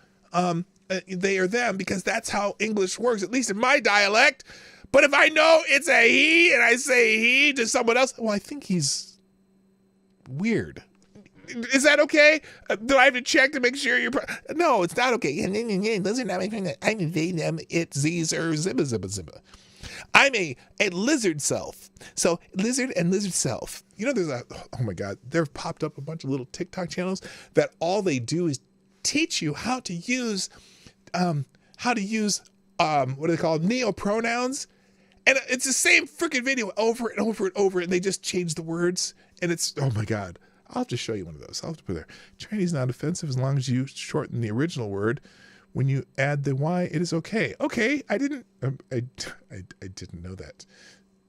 they or them because that's how English works, at least in my dialect. But if I know it's a he and I say he to someone else, well, I think he's weird. Is that okay? Do I have to check to make sure you're... No, it's not okay. Those are not my friends. I'm a they, them, it, z's, or zibba, zibba, zibba. I'm a lizard self. So lizard and lizard self. There's oh my God, there popped up a bunch of little TikTok channels that all they do is teach you how to use what do they call them? Neopronouns. And it's the same freaking video over and over and over. And they just change the words. And it's, oh my God. I'll have to show you one of those. I'll have to put there. Tranny's not offensive as long as you shorten the original word. When you add the Y, it is okay. Okay, I didn't know that.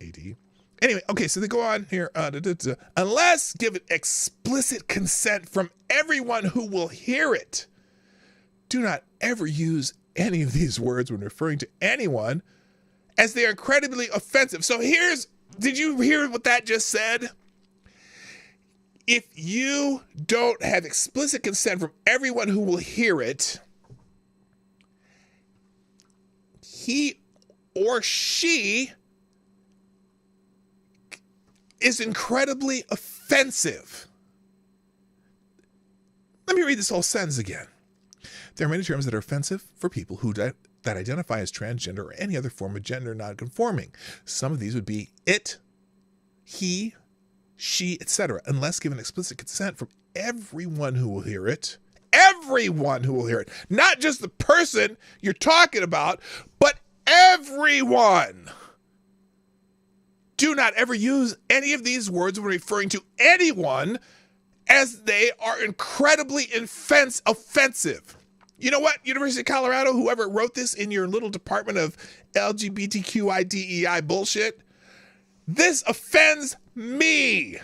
AD. Anyway, okay, so they go on here. Unless given explicit consent from everyone who will hear it. Do not ever use any of these words when referring to anyone as they are incredibly offensive. So did you hear what that just said? If you don't have explicit consent from everyone who will hear it, he or she is incredibly offensive. Let me read this whole sentence again. There are many terms that are offensive for people who that identify as transgender or any other form of gender nonconforming. Some of these would be it, he, she, etc., unless given explicit consent from everyone who will hear it. Everyone who will hear it. Not just the person you're talking about, but everyone. Do not ever use any of these words when referring to anyone as they are incredibly offensive. You know what, University of Colorado, whoever wrote this in your little department of LGBTQIDEI bullshit, this offends me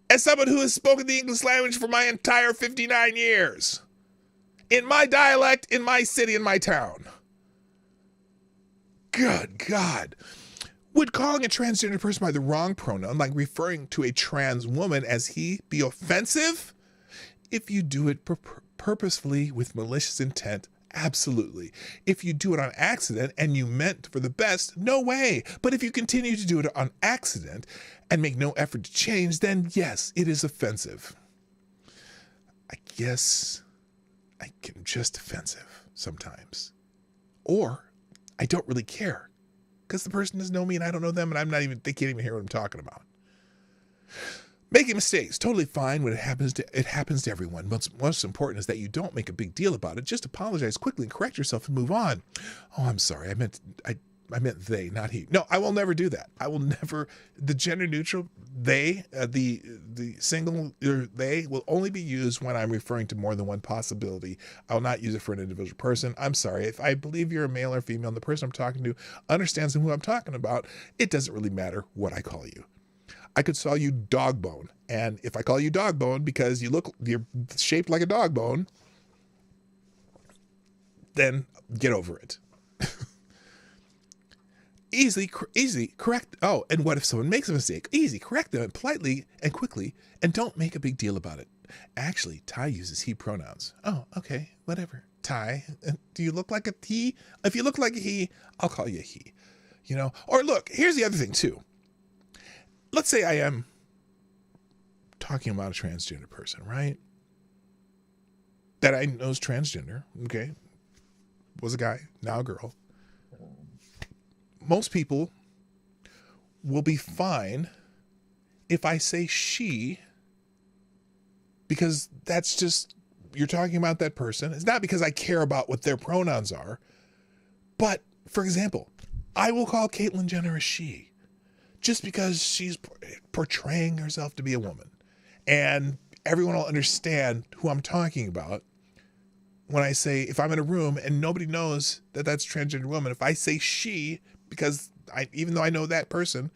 as someone who has spoken the English language for my entire 59 years. In my dialect, in my city, in my town. Good God. Would calling a transgender person by the wrong pronoun, like referring to a trans woman as he, be offensive? If you do it purposefully with malicious intent, absolutely. If you do it on accident and you meant for the best, no way. But if you continue to do it on accident and make no effort to change, then yes, it is offensive. I guess I am just offensive sometimes. Or I don't really care because the person doesn't know me and I don't know them and they can't even hear what I'm talking about. Making mistakes, totally fine when it happens to everyone. Most important is that you don't make a big deal about it. Just apologize quickly and correct yourself and move on. Oh, I'm sorry. I meant they, not he. No, I will never do that. I will never. The gender neutral they, the single they will only be used when I'm referring to more than one possibility. I will not use it for an individual person. I'm sorry. If I believe you're a male or female and the person I'm talking to understands who I'm talking about, it doesn't really matter what I call you. I could call you dog bone. And if I call you dog bone because you're shaped like a dog bone, then get over it. Easy, correct. Oh, and what if someone makes a mistake? Easy, correct them politely and quickly, and don't make a big deal about it. Actually, Ty uses he pronouns. Oh, okay, whatever. Ty, do you look like a he? If you look like a he, I'll call you a he. You know? Or look, here's the other thing too. Let's say I am talking about a transgender person, right? That I know is transgender, okay? Was a guy, now a girl. Most people will be fine if I say she, because that's just, you're talking about that person. It's not because I care about what their pronouns are, but for example, I will call Caitlyn Jenner a she. Just because she's portraying herself to be a woman. And everyone will understand who I'm talking about when I say, if I'm in a room and nobody knows that that's a transgender woman, if I say she, because even though I know that person,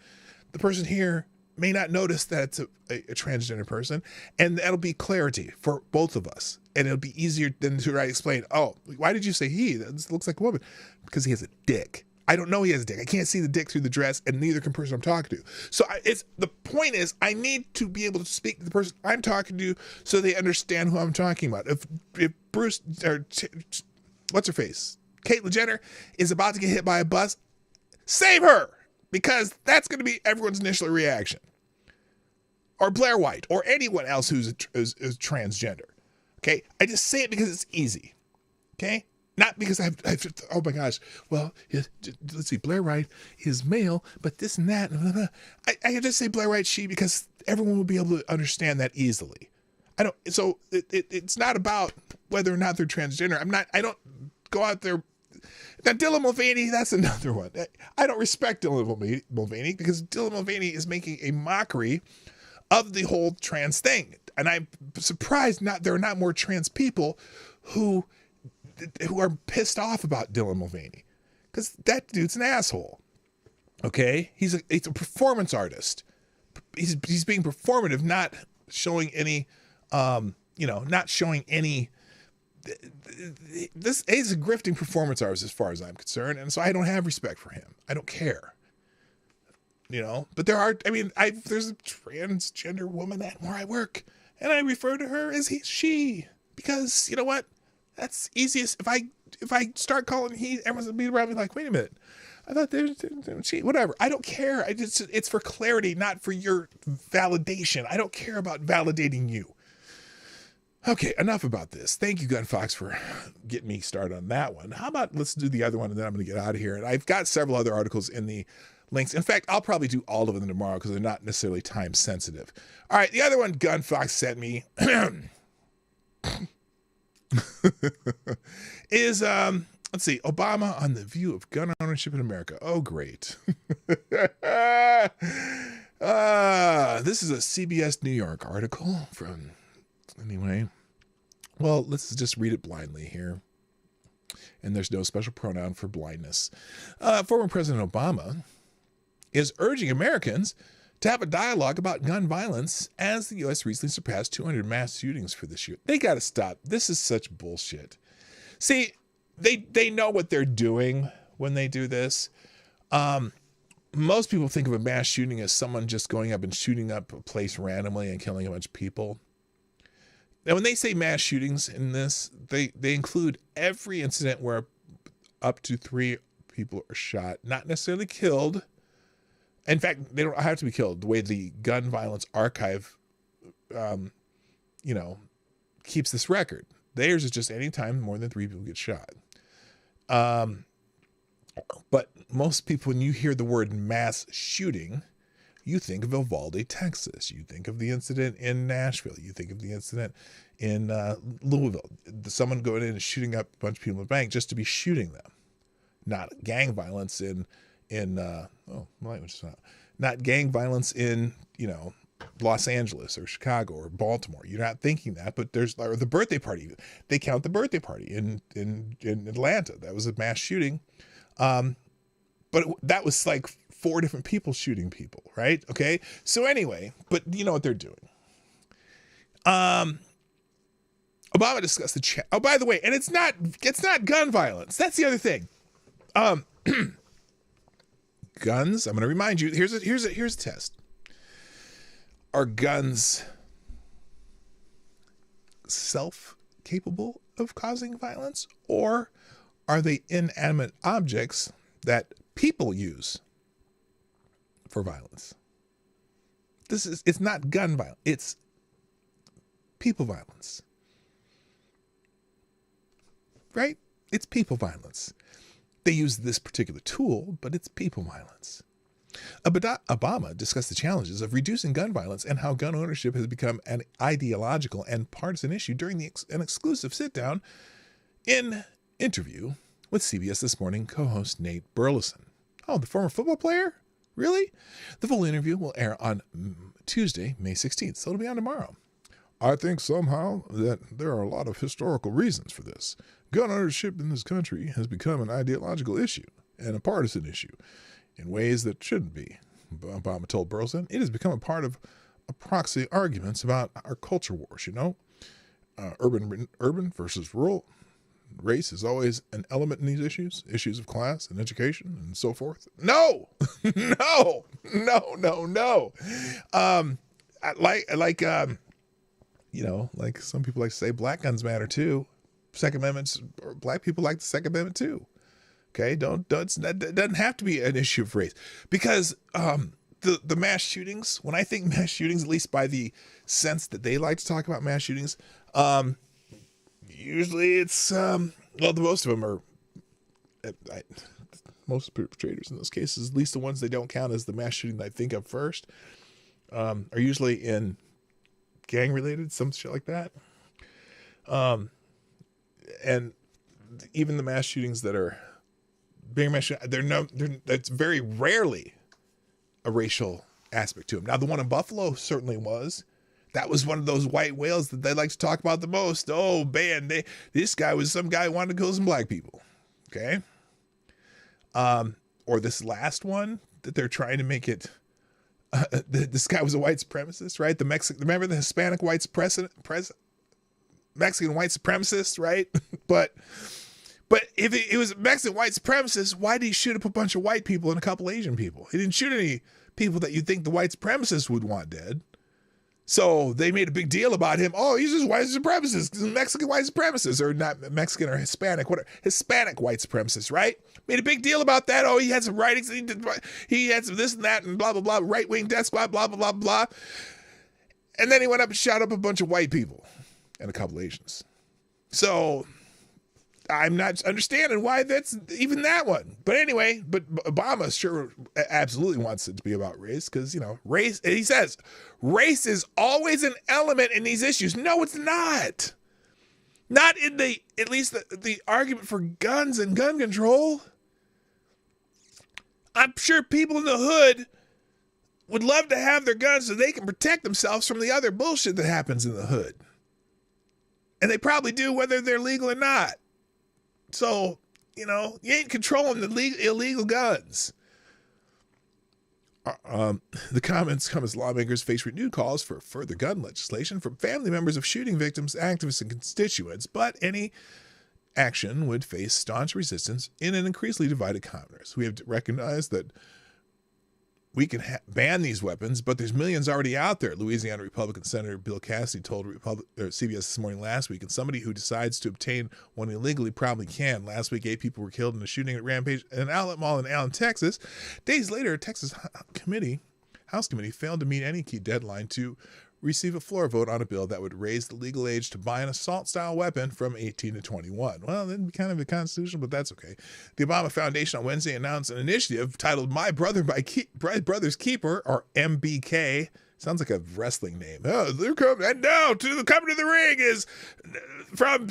the person here may not notice that it's a transgender person, and that'll be clarity for both of us. And it'll be easier than to explain, oh, why did you say he? This looks like a woman. Because he has a dick. I don't know he has a dick. I can't see the dick through the dress, and neither can the person I'm talking to. So the point is, I need to be able to speak to the person I'm talking to so they understand who I'm talking about. If Bruce, or what's her face? Caitlyn Jenner is about to get hit by a bus, save her, because that's going to be everyone's initial reaction. Or Blair White, or anyone else who's transgender. Okay? I just say it because it's easy. Okay? Not because I've oh my gosh, well, let's see, Blair White is male, but this and that. I can just say Blair White, she, because everyone will be able to understand that easily. So it's not about whether or not they're transgender. I don't go out there. Now, Dylan Mulvaney, that's another one. I don't respect Dylan Mulvaney because Dylan Mulvaney is making a mockery of the whole trans thing. And I'm surprised there are not more trans people who are pissed off about Dylan Mulvaney, because that dude's an asshole. Okay, he's a performance artist. He's being performative, not showing any, not showing any. This is a grifting performance artist, as far as I'm concerned, and so I don't have respect for him. I don't care. But there's a transgender woman at where I work, and I refer to her as she, because you know what? That's easiest. If I start calling he, everyone's gonna be around me like, wait a minute, I thought there's she, whatever. I don't care. It's for clarity, not for your validation. I don't care about validating you. Okay, enough about this. Thank you, Gun Fox, for getting me started on that one. How about let's do the other one, and then I'm going to get out of here. And I've got several other articles in the links. In fact, I'll probably do all of them tomorrow because they're not necessarily time sensitive. All right, the other one Gun Fox sent me is let's see, Obama on the view of gun ownership in America. Oh, great. This is a CBS New York article from, anyway. Well, let's just read it blindly here. And there's no special pronoun for blindness. Former President Obama is urging Americans to have a dialogue about gun violence as the U.S. recently surpassed 200 mass shootings for this year. They got to stop. This is such bullshit. See, they know what they're doing when they do this. Most people think of a mass shooting as someone just going up and shooting up a place randomly and killing a bunch of people. Now, when they say mass shootings in this, they include every incident where up to 3 people are shot, not necessarily killed. In fact, they don't have to be killed. The way the Gun Violence Archive, keeps this record. Theirs is just any time more than 3 people get shot. But most people, when you hear the word mass shooting, you think of Uvalde, Texas. You think of the incident in Nashville. You think of the incident in Louisville. Someone going in and shooting up a bunch of people in the bank just to be shooting them. Not gang violence not gang violence in, Los Angeles or Chicago or Baltimore. You're not thinking that, but or the birthday party. They count the birthday party in Atlanta. That was a mass shooting. But that was like 4 different people shooting people, right? Okay. So anyway, but you know what they're doing. Obama discussed oh, by the way, and it's not gun violence. That's the other thing. Guns. I'm going to remind you. Here's a test. Are guns self-capable of causing violence, or are they inanimate objects that people use for violence? It's not gun violence. It's people violence. Right? It's people violence. They use this particular tool, but it's people violence. Obama discussed the challenges of reducing gun violence and how gun ownership has become an ideological and partisan issue during an exclusive sit-down in interview with CBS This Morning co-host Nate Burleson. Oh, the former football player? Really? The full interview will air on Tuesday, May 16th, so it'll be on tomorrow. I think somehow that there are a lot of historical reasons for this. Gun ownership in this country has become an ideological issue and a partisan issue in ways that shouldn't be. Obama told Burleson, it has become a part of proxy arguments about our culture wars, urban versus rural. Race is always an element in these issues of class and education and so forth. No, no. Like some people like to say black guns matter too. Second Amendment's, or black people like the Second Amendment too. Okay, that doesn't have to be an issue of race, because the mass shootings. When I think mass shootings, at least by the sense that they like to talk about mass shootings, usually it's most of them are most perpetrators in those cases, at least the ones they don't count as the mass shooting that I think of first, are usually in gang related, some shit like that. And even the mass shootings that are being mentioned, that's very rarely a racial aspect to them. Now, the one in Buffalo certainly was. That was one of those white whales that they like to talk about the most. Oh, man, this guy was some guy who wanted to kill some black people. Okay. Or this last one that they're trying to make it, this guy was a white supremacist, right? Remember the Hispanic white Mexican white supremacist, right? But if it was a Mexican white supremacist, why did he shoot up a bunch of white people and a couple Asian people? He didn't shoot any people that you'd think the white supremacists would want dead. So they made a big deal about him. Oh, he's just white supremacist. He's a Mexican white supremacist, or not Mexican or Hispanic, whatever. Hispanic white supremacist, right? Made a big deal about that. Oh, he had some writings. He had some this and that and blah, blah, blah. Right-wing death squad, blah, blah, blah, blah. And then he went up and shot up a bunch of white people and a couple Asians. So I'm not understanding why that's even that one. But anyway, but Obama sure absolutely wants it to be about race, because, race, he says, race is always an element in these issues. No, it's not. Not in at least the argument for guns and gun control. I'm sure people in the hood would love to have their guns so they can protect themselves from the other bullshit that happens in the hood. And they probably do, whether they're legal or not. So, you ain't controlling the illegal guns. The comments come as lawmakers face renewed calls for further gun legislation from family members of shooting victims, activists, and constituents. But any action would face staunch resistance in an increasingly divided Congress. We have recognized that we can ban these weapons, but there's millions already out there. Louisiana Republican Senator Bill Cassidy told CBS This Morning last week, and somebody who decides to obtain one illegally probably can. Last week, 8 people were killed in a shooting at Rampage at an outlet mall in Allen, Texas. Days later, a Texas House Committee failed to meet any key deadline to receive a floor vote on a bill that would raise the legal age to buy an assault-style weapon from 18 to 21. Well, that'd be kind of constitutional, but that's okay. The Obama Foundation on Wednesday announced an initiative titled My Brother's Keeper, or MBK. Sounds like a wrestling name. Oh, they're coming, and now coming to the ring is from,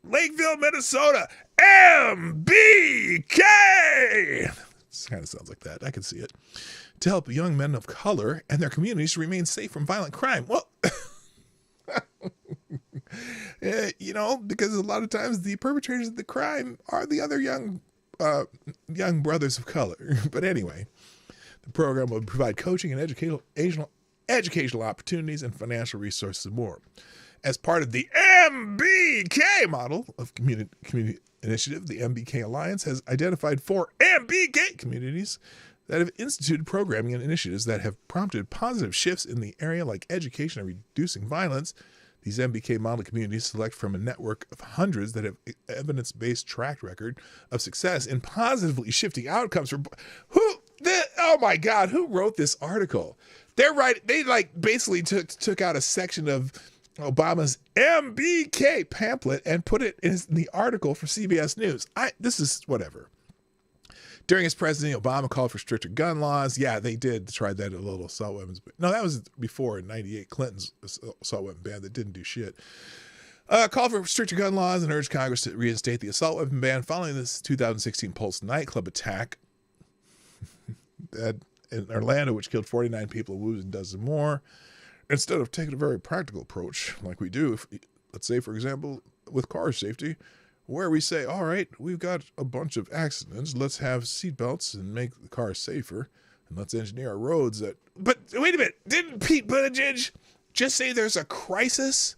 Lakeville, Minnesota, MBK. This kind of sounds like that. I can see it. To help young men of color and their communities remain safe from violent crime. Well, because a lot of times the perpetrators of the crime are the other young brothers of color. But anyway, the program will provide coaching and educational opportunities and financial resources and more. As part of the MBK model of community initiative, the MBK Alliance has identified 4 MBK communities that have instituted programming and initiatives that have prompted positive shifts in the area, like education and reducing violence. These MBK model communities select from a network of hundreds that have evidence-based track record of success in positively shifting outcomes for oh my God, who wrote this article? They're right. They basically took out a section of Obama's MBK pamphlet and put it in the article for CBS News. This is whatever. During his presidency, Obama called for stricter gun laws. Yeah, they did try that a little assault weapons. No, that was before in 98, Clinton's assault weapon ban that didn't do shit. Called for stricter gun laws and urged Congress to reinstate the assault weapon ban following this 2016 Pulse nightclub attack in Orlando, which killed 49 people and wounded dozens more. Instead of taking a very practical approach like we do, let's say, for example, with car safety, where we say, all right, we've got a bunch of accidents. Let's have seatbelts and make the car safer. And let's engineer our roads that... But wait a minute. Didn't Pete Buttigieg just say there's a crisis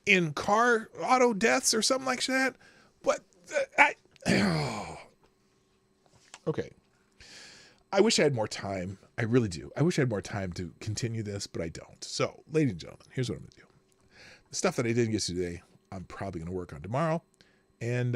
in auto deaths or something like that? What? Okay. I wish I had more time. I really do. I wish I had more time to continue this, but I don't. So, ladies and gentlemen, here's what I'm going to do. The stuff that I didn't get to today, I'm probably going to work on tomorrow. And